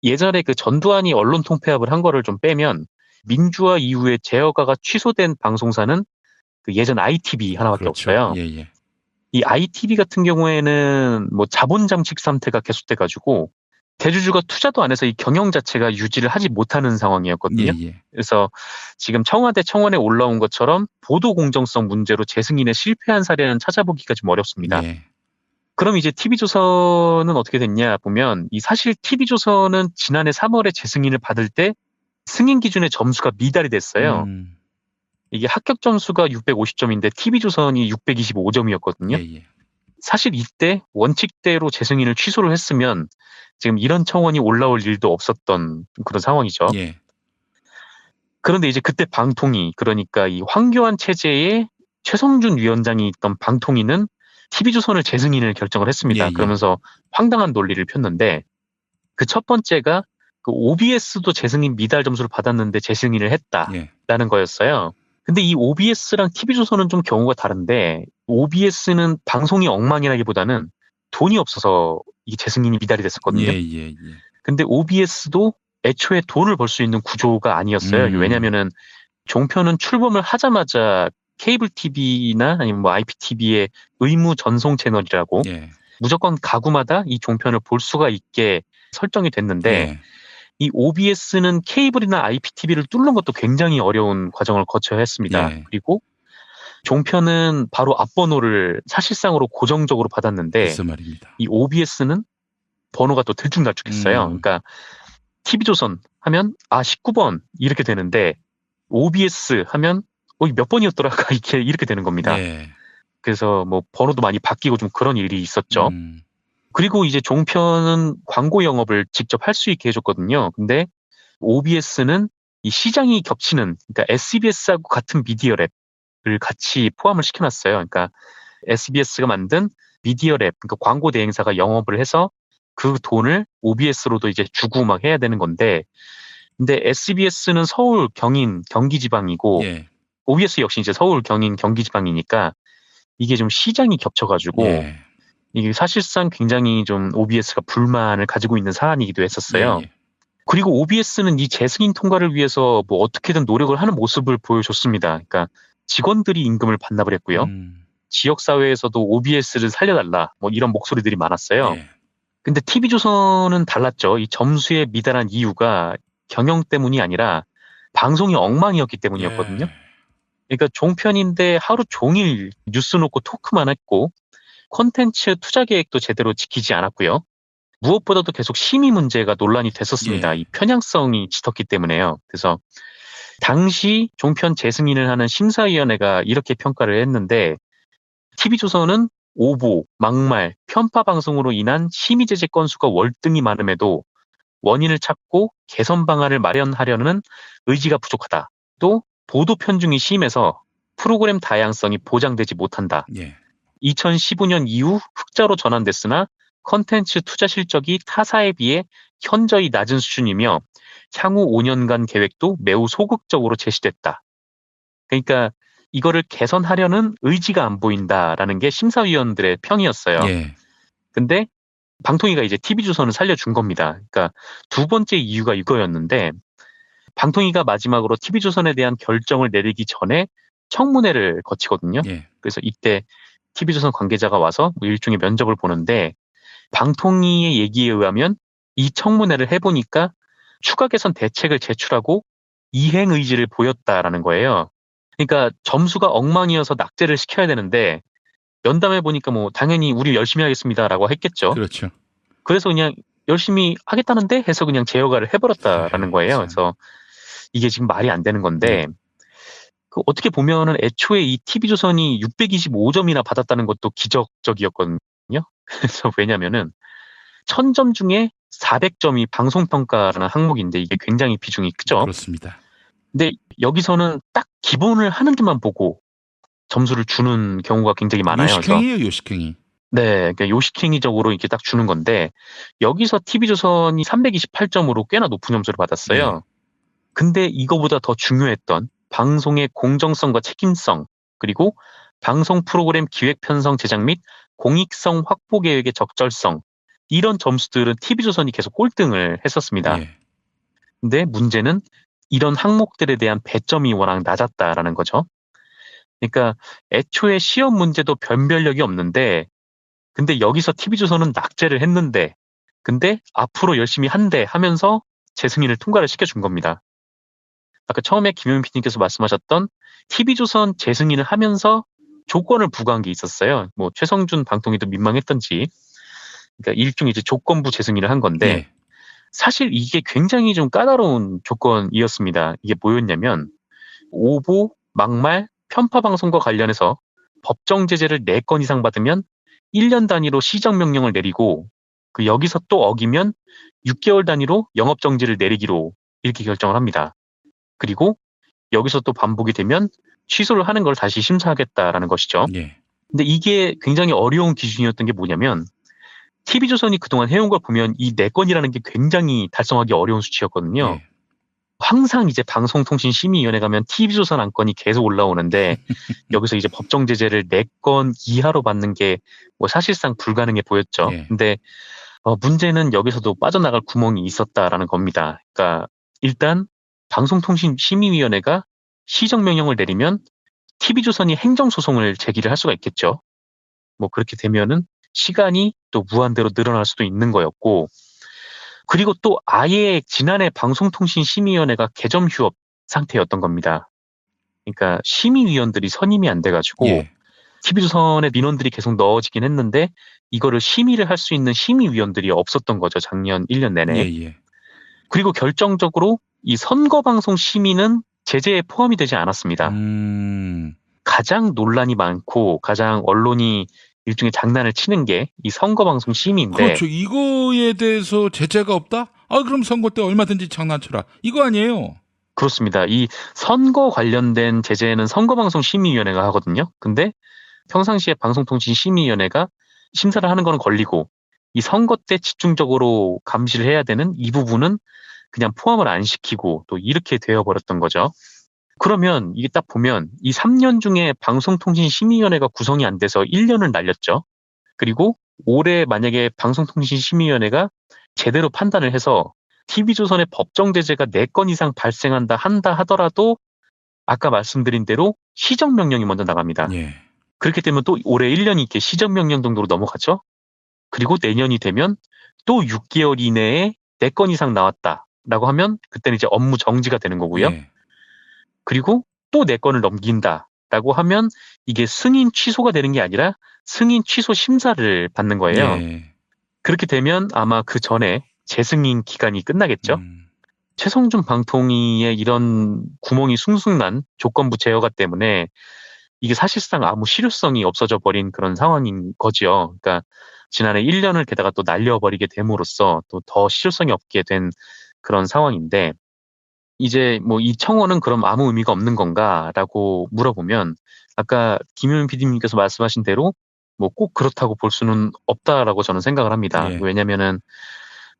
예전에 그 전두환이 언론 통폐합을 한 거를 좀 빼면 민주화 이후에 제어가가 취소된 방송사는 그 예전 ITV 하나밖에 없어요. 이 ITV 같은 경우에는 뭐 자본 잠식 상태가 계속돼가지고 대주주가 투자도 안 해서 이 경영 자체가 유지를 하지 못하는 상황이었거든요. 그래서 지금 청와대 청원에 올라온 것처럼 보도 공정성 문제로 재승인에 실패한 사례는 찾아보기가 좀 어렵습니다. 그럼 이제 TV조선은 어떻게 됐냐 보면 이 사실 TV조선은 지난해 3월에 재승인을 받을 때 승인 기준의 점수가 미달이 됐어요. 이게 합격 점수가 650점인데 TV조선이 625점이었거든요. 사실 이때 원칙대로 재승인을 취소를 했으면 지금 이런 청원이 올라올 일도 없었던 그런 상황이죠. 그런데 이제 그때 방통위, 그러니까 이 황교안 체제의 최성준 위원장이 있던 방통위는 TV조선을 재승인을 결정을 했습니다. 그러면서 황당한 논리를 폈는데 그 첫 번째가 그 OBS도 재승인 미달 점수를 받았는데 재승인을 했다라는 거였어요. 근데 이 OBS랑 TV조선은 좀 경우가 다른데 OBS는 방송이 엉망이라기보다는 돈이 없어서 이게 재승인이 미달이 됐었거든요. 근데 OBS도 애초에 돈을 벌 수 있는 구조가 아니었어요. 왜냐면은 종편은 출범을 하자마자 케이블 TV나 아니면 뭐 IPTV의 의무 전송 채널이라고 무조건 가구마다 이 종편을 볼 수가 있게 설정이 됐는데 이 OBS는 케이블이나 IPTV를 뚫는 것도 굉장히 어려운 과정을 거쳐야 했습니다. 그리고 종편은 바로 앞번호를 사실상으로 고정적으로 받았는데 이 OBS는 번호가 또 들쭉날쭉했어요. 그러니까 TV조선 하면 19번 이렇게 되는데 OBS 하면 몇 번이었더라 이렇게 되는 겁니다. 그래서 뭐 번호도 많이 바뀌고 좀 그런 일이 있었죠. 그리고 이제 종편은 광고 영업을 직접 할 수 있게 해줬거든요. 근데 OBS는 이 시장이 겹치는, 그러니까 SBS하고 같은 미디어 랩을 같이 포함을 시켜놨어요. 그러니까 SBS가 만든 미디어 랩, 그러니까 광고 대행사가 영업을 해서 그 돈을 OBS로도 이제 주고 막 해야 되는 건데, 근데 SBS는 서울, 경인, 경기지방이고, OBS 역시 이제 서울, 경인, 경기지방이니까 이게 좀 시장이 겹쳐가지고, 이게 사실상 굉장히 좀 OBS가 불만을 가지고 있는 사안이기도 했었어요. 그리고 OBS는 이 재승인 통과를 위해서 뭐 어떻게든 노력을 하는 모습을 보여줬습니다. 그러니까 직원들이 임금을 반납을 했고요. 지역사회에서도 OBS를 살려달라 뭐 이런 목소리들이 많았어요. 근데 TV조선은 달랐죠. 이 점수에 미달한 이유가 경영 때문이 아니라 방송이 엉망이었기 때문이었거든요. 그러니까 종편인데 하루 종일 뉴스 놓고 토크만 했고 콘텐츠 투자 계획도 제대로 지키지 않았고요. 무엇보다도 계속 심의 문제가 논란이 됐었습니다. 이 편향성이 짙었기 때문에요. 그래서 당시 종편 재승인을 하는 심사위원회가 이렇게 평가를 했는데 TV조선은 오보, 막말, 편파 방송으로 인한 심의 제재 건수가 월등히 많음에도 원인을 찾고 개선 방안을 마련하려는 의지가 부족하다. 또 보도 편중이 심해서 프로그램 다양성이 보장되지 못한다. 2015년 이후 흑자로 전환됐으나 컨텐츠 투자 실적이 타사에 비해 현저히 낮은 수준이며 향후 5년간 계획도 매우 소극적으로 제시됐다. 그러니까 이거를 개선하려는 의지가 안 보인다라는 게 심사위원들의 평이었어요. 근데 방통위가 이제 TV조선을 살려준 겁니다. 그러니까 두 번째 이유가 이거였는데 방통위가 마지막으로 TV조선에 대한 결정을 내리기 전에 청문회를 거치거든요. 그래서 이때 TV조선 관계자가 와서 뭐 일종의 면접을 보는데 방통위의 얘기에 의하면 이 청문회를 해보니까 추가 개선 대책을 제출하고 이행 의지를 보였다라는 거예요. 그러니까 점수가 엉망이어서 낙제를 시켜야 되는데 면담해 보니까 뭐 당연히 우리 열심히 하겠습니다라고 했겠죠. 그렇죠. 그래서 그냥 열심히 하겠다는데 해서 그냥 재허가를 해버렸다라는 거예요. 그래서 이게 지금 말이 안 되는 건데 그 어떻게 보면은 애초에 이 TV조선이 625점이나 받았다는 것도 기적적이었거든요. 그래서 왜냐면은 1000점 중에 400점이 방송평가라는 항목인데 이게 굉장히 비중이 크죠. 그렇습니다. 근데 여기서는 딱 기본을 하는 데만 보고 점수를 주는 경우가 굉장히 많아요. 요식행이에요, 요식행이. 네, 그러니까 요식행위적으로 이렇게 딱 주는 건데 여기서 TV조선이 328점으로 꽤나 높은 점수를 받았어요. 네. 근데 이거보다 더 중요했던 방송의 공정성과 책임성 그리고 방송 프로그램 기획 편성 제작 및 공익성 확보 계획의 적절성 이런 점수들은 TV조선이 계속 꼴등을 했었습니다. 예. 근데 문제는 이런 항목들에 대한 배점이 워낙 낮았다라는 거죠. 그러니까 애초에 시험 문제도 변별력이 없는데 근데 여기서 TV조선은 낙제를 했는데 근데 앞으로 열심히 한대 하면서 재승인을 통과를 시켜준 겁니다. 아까 처음에 김용민 PD님께서 말씀하셨던 TV조선 재승인을 하면서 조건을 부과한 게 있었어요. 뭐 최성준 방통위도 민망했던지 그러니까 일종의 이제 조건부 재승인을 한 건데 네. 사실 이게 굉장히 좀 까다로운 조건이었습니다. 이게 뭐였냐면 오보, 막말, 편파 방송과 관련해서 법정 제재를 4건 이상 받으면 1년 단위로 시정명령을 내리고 그 여기서 또 어기면 6개월 단위로 영업정지를 내리기로 이렇게 결정을 합니다. 그리고 여기서 또 반복이 되면 취소를 하는 걸 다시 심사하겠다라는 것이죠. 예. 근데 이게 굉장히 어려운 기준이었던 게 뭐냐면 TV조선이 그동안 해온 걸 보면 이 4건이라는 게 굉장히 달성하기 어려운 수치였거든요. 예. 항상 이제 방송통신심의위원회 가면 TV조선 안건이 계속 올라오는데 여기서 이제 법정 제재를 4건 이하로 받는 게 뭐 사실상 불가능해 보였죠. 예. 근데 문제는 여기서도 빠져나갈 구멍이 있었다라는 겁니다. 그러니까 일단 방송통신심의위원회가 시정명령을 내리면 TV조선이 행정소송을 제기를 할 수가 있겠죠. 뭐 그렇게 되면은 시간이 또 무한대로 늘어날 수도 있는 거였고 그리고 또 아예 지난해 방송통신심의위원회가 개점 휴업 상태였던 겁니다. 그러니까 심의위원들이 선임이 안 돼가지고 예. TV조선의 민원들이 계속 넣어지긴 했는데 이거를 심의를 할 수 있는 심의위원들이 없었던 거죠. 작년 1년 내내. 예. 그리고 결정적으로 이 선거방송 심의는 제재에 포함이 되지 않았습니다. 가장 논란이 많고 가장 언론이 일종의 장난을 치는 게 이 선거방송 심의인데 그렇죠. 이거에 대해서 제재가 없다? 그럼 선거 때 얼마든지 장난쳐라. 이거 아니에요. 그렇습니다. 이 선거 관련된 제재는 선거방송심의위원회가 하거든요. 근데 평상시에 방송통신심의위원회가 심사를 하는 거는 걸리고 이 선거 때 집중적으로 감시를 해야 되는 이 부분은 그냥 포함을 안 시키고 또 이렇게 되어버렸던 거죠. 그러면 이게 딱 보면 이 3년 중에 방송통신심의위원회가 구성이 안 돼서 1년을 날렸죠. 그리고 올해 만약에 방송통신심의위원회가 제대로 판단을 해서 TV조선의 법정 제재가 4건 이상 발생한다 한다 하더라도 아까 말씀드린 대로 시정명령이 먼저 나갑니다. 예. 그렇게 되면 또 올해 1년이 이렇게 시정명령 정도로 넘어가죠. 그리고 내년이 되면 또 6개월 이내에 4건 이상 나왔다라고 하면 그때는 이제 업무 정지가 되는 거고요. 예. 그리고 또 4건을 넘긴다라고 하면 이게 승인 취소가 되는 게 아니라 승인 취소 심사를 받는 거예요. 예. 그렇게 되면 아마 그 전에 재승인 기간이 끝나겠죠. 최성준 방통위의 이런 구멍이 숭숭 난 조건부 제어가 때문에 이게 사실상 아무 실효성이 없어져 버린 그런 상황인 거지요. 그러니까 지난해 1년을 게다가 또 날려버리게 됨으로써 또 더 실효성이 없게 된 그런 상황인데 이제 뭐 이 청원은 그럼 아무 의미가 없는 건가라고 물어보면 아까 김효민 PD님께서 말씀하신 대로 뭐 꼭 그렇다고 볼 수는 없다라고 저는 생각을 합니다. 예. 왜냐면은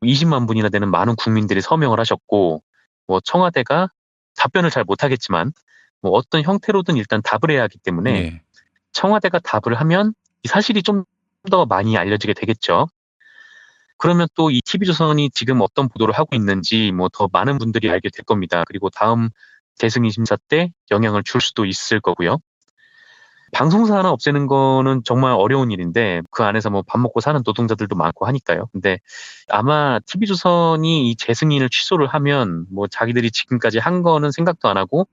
20만 분이나 되는 많은 국민들이 서명을 하셨고 뭐 청와대가 답변을 잘 못하겠지만 뭐 어떤 형태로든 일단 답을 해야 하기 때문에 예. 청와대가 답을 하면 이 사실이 좀 더 많이 알려지게 되겠죠. 그러면 또 이 TV조선이 지금 어떤 보도를 하고 있는지 뭐 더 많은 분들이 알게 될 겁니다. 그리고 다음 재승인 심사 때 영향을 줄 수도 있을 거고요. 방송사 하나 없애는 거는 정말 어려운 일인데 그 안에서 뭐 밥 먹고 사는 노동자들도 많고 하니까요. 근데 아마 TV조선이 이 재승인을 취소를 하면 뭐 자기들이 지금까지 한 거는 생각도 안 하고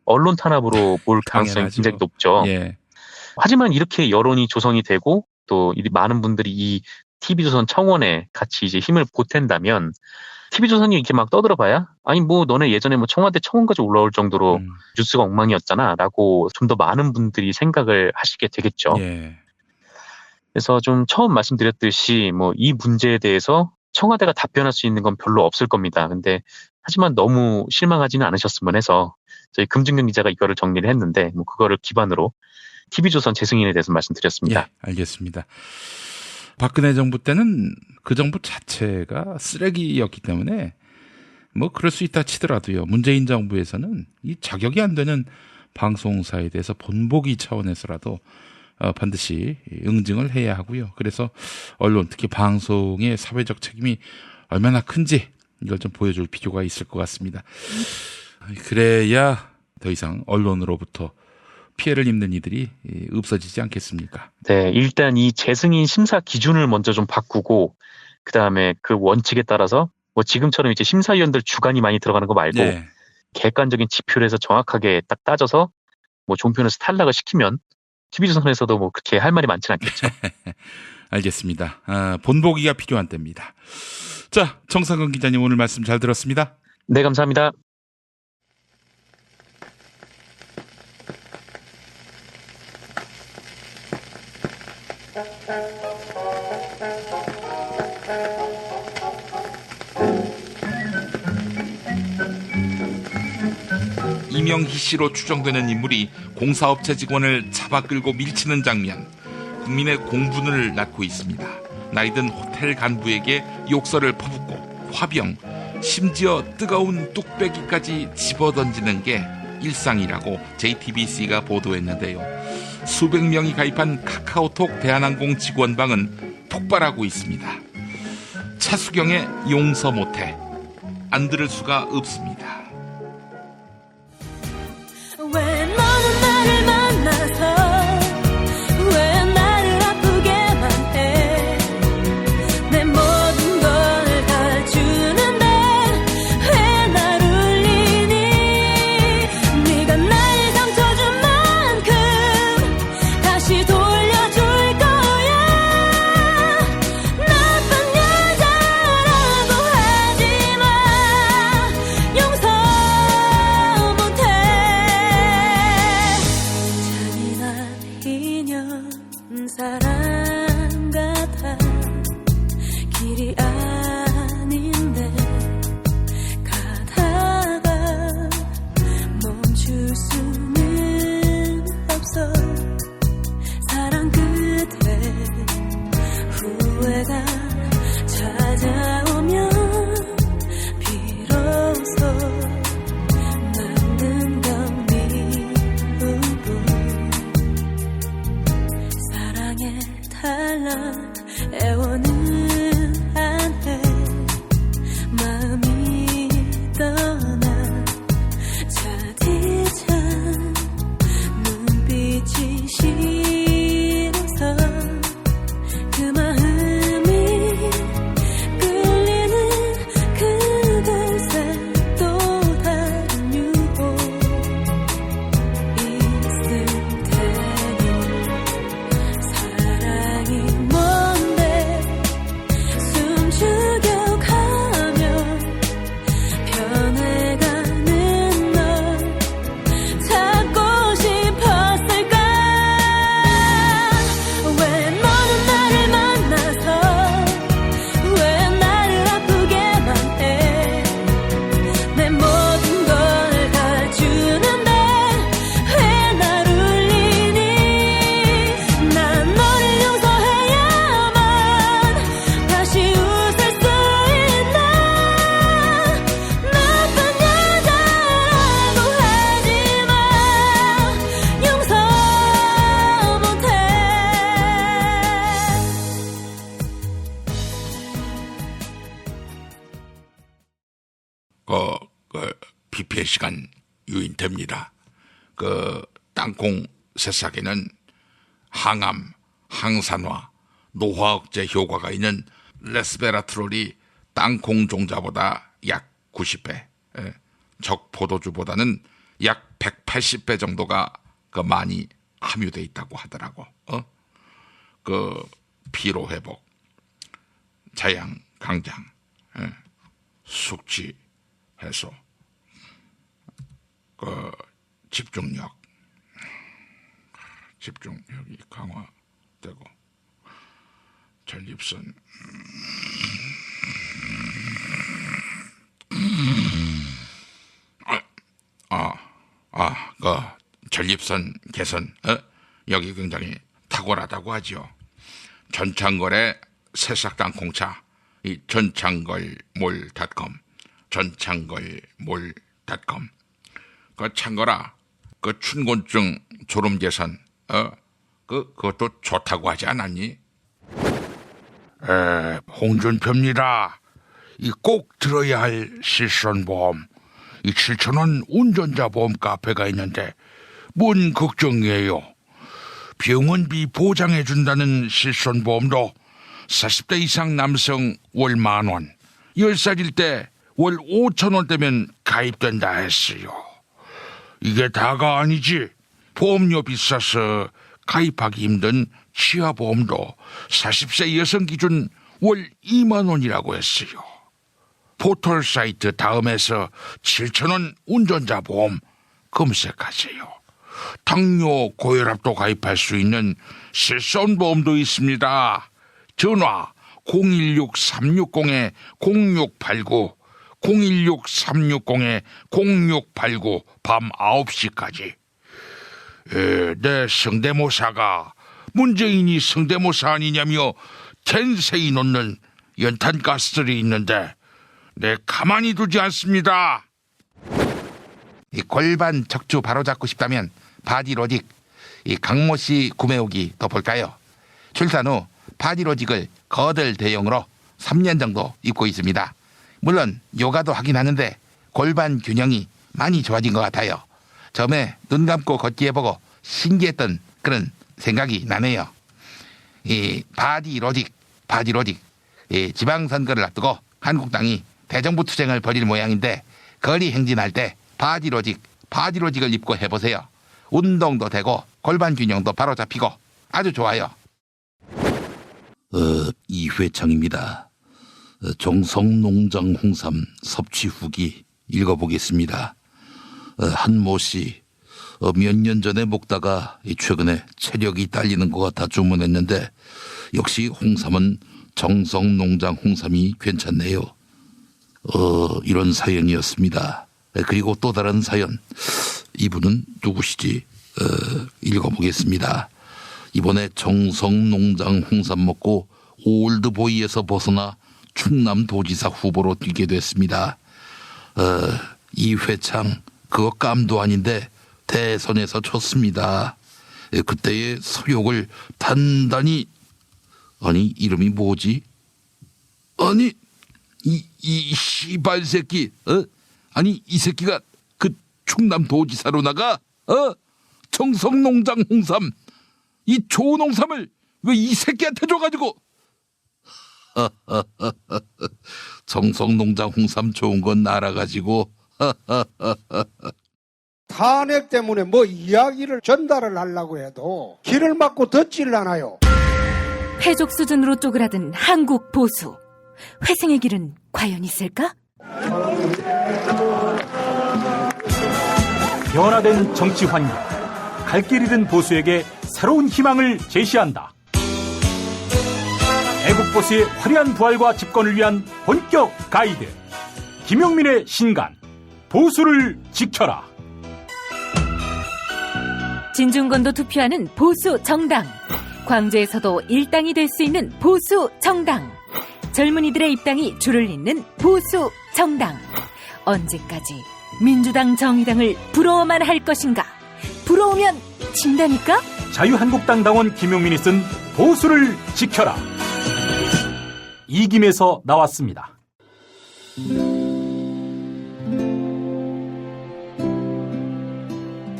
언론 탄압으로 볼 가능성이 당연하죠. 굉장히 높죠. 예. 하지만 이렇게 여론이 조성이 되고 또 많은 분들이 이 TV조선 청원에 같이 이제 힘을 보탠다면 TV조선이 이렇게 막 떠들어봐야 아니 뭐 너네 예전에 뭐 청와대 청원까지 올라올 정도로 뉴스가 엉망이었잖아 라고 좀 더 많은 분들이 생각을 하시게 되겠죠. 예. 그래서 좀 처음 말씀드렸듯이 뭐 이 문제에 대해서 청와대가 답변할 수 있는 건 별로 없을 겁니다. 근데 하지만 너무 실망하지는 않으셨으면 해서 저희 금준경 기자가 이거를 정리를 했는데 뭐 그거를 기반으로 TV조선 재승인에 대해서 말씀드렸습니다. 예, 알겠습니다. 박근혜 정부 때는 그 정부 자체가 쓰레기였기 때문에 뭐 그럴 수 있다 치더라도요. 문재인 정부에서는 이 자격이 안 되는 방송사에 대해서 본보기 차원에서라도 반드시 응징을 해야 하고요. 그래서 언론, 특히 방송의 사회적 책임이 얼마나 큰지 이걸 좀 보여줄 필요가 있을 것 같습니다. 그래야 더 이상 언론으로부터 피해를 입는 이들이 없어지지 않겠습니까? 네, 일단 이 재승인 심사 기준을 먼저 좀 바꾸고 그 다음에 그 원칙에 따라서 뭐 지금처럼 이제 심사위원들 주관이 많이 들어가는 거 말고 네. 객관적인 지표를 해서 정확하게 딱 따져서 뭐 종편에서 탈락을 시키면 TV조선에서도 뭐 그렇게 할 말이 많지는 않겠죠. 알겠습니다. 본보기가 필요한 때입니다. 자, 정상근 기자님 오늘 말씀 잘 들었습니다. 네, 감사합니다. 이명희 씨로 추정되는 인물이 공사업체 직원을 잡아 끌고 밀치는 장면, 국민의 공분을 낳고 있습니다. 나이든 호텔 간부에게 욕설을 퍼붓고 화병, 심지어 뜨거운 뚝배기까지 집어던지는 게 일상이라고 JTBC가 보도했는데요. 수백 명이 가입한 카카오톡 대한항공 직원방은 폭발하고 있습니다. 차수경의 용서 못해 안 들을 수가 없습니다. 왜 너는 나를 만나서 왜 나를 아프게만 해 내 모든 걸 다 주는데 왜 날 울리니 네가 날 상처준 만큼 다시 돌려줄 거야 나쁜 여자라고 하지마 용서 못해 잔인한 인연 사랑 같아 길이 아닌데 가다가 멈출 수는 없어 사랑 끝에 후회가 찾아오면 비로소 남는 건 미움뿐 사랑에 탈락 애원은 안 해 마음이 떠나 차디찬 눈빛이 싫어서 그 마음이 끌리는 그곳에 또 다른 유혹 있을 테니 사랑이 뭔데 숨죽여 가면 변해가는 널 찾고 싶었을까 왜 너는 나를 만나서 왜 나를 아프게만 해 내 모든 걸 다 주는데 왜 날 울리니 난 너를 용서해야만 다시 웃을 수 있나 나쁜 여자라고 하지마 용서 못해 비피의 시간 유인됩니다. 땅콩 새싹에는 항암, 항산화, 노화 억제 효과가 있는 레스베라트롤이 땅콩 종자보다 약 90배, 적 포도주보다는 약 180배 정도가 많이 함유돼 있다고 하더라고. 그 피로 회복, 자양 강장, 숙취 해소, 그 집중력이 강화되고, 전립선 그 전립선 개선 여기 굉장히 탁월하다고 하죠. 전창걸의 새싹당 콩차, 이 전창걸몰.com, 전창걸몰.com. 그 창걸아, 그 춘곤증 졸음 개선 그것도 좋다고 하지 않았니? 홍준표입니다. 이 꼭 들어야 할 실손보험, 이 7,000원 운전자 보험 카페가 있는데 뭔 걱정이에요. 병원비 보장해준다는 실손보험도 40대 이상 남성 월 10,000원, 10살일 때 월 5,000원대면 가입된다 했어요. 이게 다가 아니지. 보험료 비싸서 가입하기 힘든 치아보험도 40세 여성 기준 월 20,000원이라고 했어요. 포털 사이트 다음에서 7,000원 운전자 보험 검색하세요. 당뇨, 고혈압도 가입할 수 있는 실손보험도 있습니다. 전화 016-360-0689, 016-360-0689, 밤 9시까지. 내 성대모사가 문재인이 성대모사 아니냐며 텐세이 놓는 연탄가스들이 있는데 내 가만히 두지 않습니다. 이 골반 척추 바로잡고 싶다면 바디로직, 이 강모 씨 구매 후기 더 볼까요? 출산 후 바디로직을 거들 대용으로 3년 정도 입고 있습니다. 물론 요가도 하긴 하는데 골반 균형이 많이 좋아진 것 같아요. 처음에 눈 감고 걷기 해보고 신기했던 그런 생각이 나네요. 이 바디로직, 이 지방선거를 앞두고 한국당이 대정부 투쟁을 벌일 모양인데 거리 행진할 때 바디로직을 입고 해보세요. 운동도 되고 골반 균형도 바로 잡히고 아주 좋아요. 이회창입니다. 정성농장 홍삼 섭취 후기 읽어보겠습니다. 한모 씨, 몇 년 전에 먹다가 최근에 체력이 딸리는 것 같아 주문했는데 역시 홍삼은 정성농장 홍삼이 괜찮네요. 이런 사연이었습니다. 그리고 또 다른 사연. 이분은 누구시지? 읽어보겠습니다. 이번에 정성농장 홍삼 먹고 올드보이에서 벗어나 충남도지사 후보로 뛰게 됐습니다. 이회창, 그거 깜도 아닌데 대선에서 졌습니다. 그때의 서욕을 단단히, 아니 이름이 뭐지? 아니 이 씨발 새끼, 아니 이 새끼가 그 충남도지사로 나가? 정성농장 홍삼, 이 좋은 홍삼을 왜 이 새끼한테 줘가지고? 정성농장 홍삼 좋은 건 알아가지고. 탄핵 때문에 뭐 이야기를 전달을 하려고 해도 길을 막고 듣지를 않아요. 패족 수준으로 쪼그라든 한국 보수. 회생의 길은 과연 있을까? 변화된 정치 환경, 갈 길 잃은 보수에게 새로운 희망을 제시한다. 애국 보수의 화려한 부활과 집권을 위한 본격 가이드, 김용민의 신간, 보수를 지켜라. 진중권도 투표하는 보수 정당, 광주에서도 일당이 될 수 있는 보수 정당, 젊은이들의 입당이 줄을 잇는 보수 정당. 언제까지 민주당 정의당을 부러워만 할 것인가? 부러우면 진다니까? 자유한국당 당원 김용민이 쓴 보수를 지켜라. 이김에서 나왔습니다.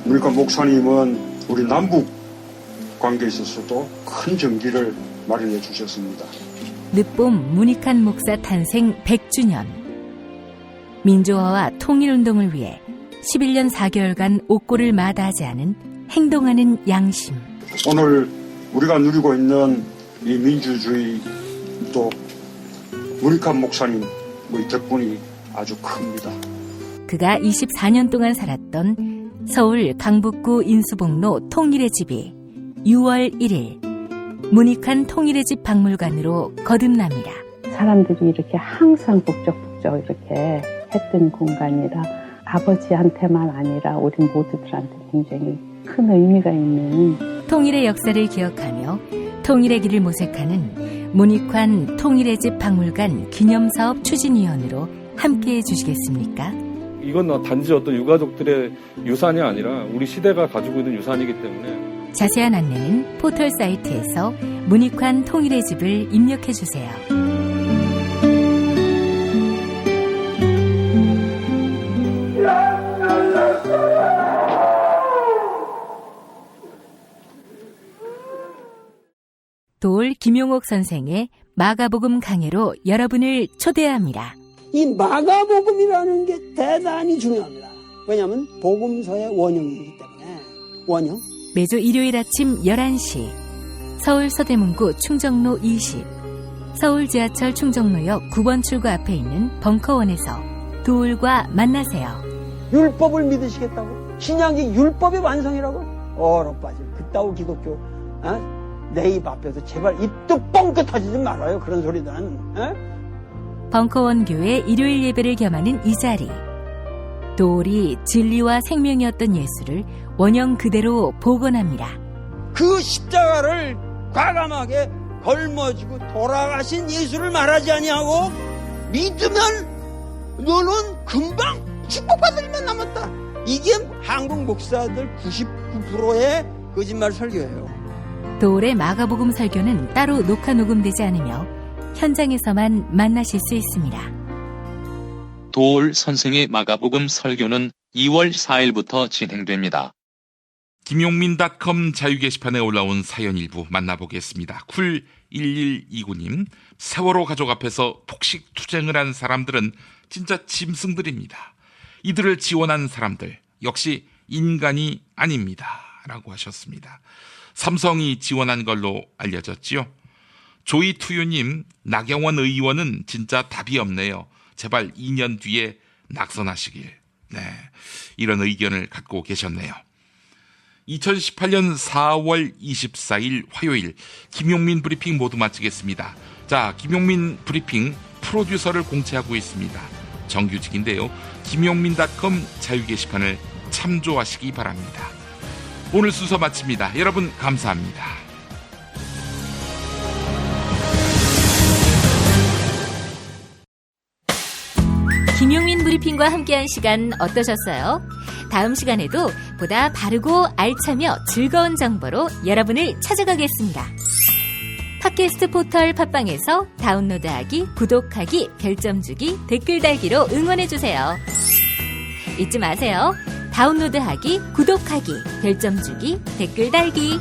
그러니까 목사님은 우리 남북 관계에 있어서도 큰 정기를 마련해 주셨습니다. 늦봄 문익환 목사 탄생 100주년. 민주화와 통일운동을 위해 11년 4개월간 옥고를 마다하지 않은 행동하는 양심. 오늘 우리가 누리고 있는 이 민주주의 또 문익환 목사님 덕분이 아주 큽니다. 그가 24년 동안 살았던 서울 강북구 인수봉로 통일의 집이 6월 1일 문익환 통일의 집 박물관으로 거듭납니다. 사람들이 이렇게 항상 북적북적 이렇게 했던 공간이라 아버지한테만 아니라 우리 모두들한테 굉장히 큰 의미가 있는 통일의 역사를 기억하며 통일의 길을 모색하는 문익환 통일의 집 박물관 기념사업 추진위원으로 함께해 주시겠습니까? 이건 단지 어떤 유가족들의 유산이 아니라 우리 시대가 가지고 있는 유산이기 때문에 자세한 안내는 포털 사이트에서 문익환 통일의 집을 입력해 주세요. 도올 김용옥 선생의 마가복음 강해로 여러분을 초대합니다. 이 마가복음이라는 게 대단히 중요합니다. 왜냐하면 복음서의 원형이기 때문에. 원형. 매주 일요일 아침 11시 서울 서대문구 충정로 20 서울 지하철 충정로역 9번 출구 앞에 있는 벙커원에서 도울과 만나세요. 율법을 믿으시겠다고? 신약이 율법의 완성이라고? 얼어빠질 그따위 기독교 내 입 앞에서 제발 입도 뻥끗 터지지 말아요. 그런 소리는. 벙커원 교회 일요일 예배를 겸하는 이 자리. 도울이 진리와 생명이었던 예수를 원형 그대로 복원합니다. 그 십자가를 과감하게 걸머지고 돌아가신 예수를 말하지 아니하고 믿으면 너는 금방 축복받을 일만 남았다. 이게 한국 목사들 99%의 거짓말 설교예요. 도울의 마가복음 설교는 따로 녹화 녹음되지 않으며 현장에서만 만나실 수 있습니다. 도울 선생의 마가복음 설교는 2월 4일부터 진행됩니다. 김용민.com 자유 게시판에 올라온 사연 일부 만나보겠습니다. 쿨1129님, 세월호 가족 앞에서 폭식 투쟁을 한 사람들은 진짜 짐승들입니다. 이들을 지원한 사람들 역시 인간이 아닙니다. 라고 하셨습니다. 삼성이 지원한 걸로 알려졌지요. 조이투유님, 나경원 의원은 진짜 답이 없네요. 제발 2년 뒤에 낙선하시길. 네, 이런 의견을 갖고 계셨네요. 2018년 4월 24일 화요일 김용민 브리핑 모두 마치겠습니다. 자, 김용민 브리핑 프로듀서를 공채하고 있습니다. 정규직인데요. 김용민.com 자유 게시판을 참조하시기 바랍니다. 오늘 순서 마칩니다. 여러분 감사합니다. 김용민 브리핑과 함께한 시간 어떠셨어요? 다음 시간에도 보다 바르고 알차며 즐거운 정보로 여러분을 찾아가겠습니다. 팟캐스트 포털 팟빵에서 다운로드하기, 구독하기, 별점 주기, 댓글 달기로 응원해주세요. 잊지 마세요. 다운로드하기, 구독하기, 별점 주기, 댓글 달기.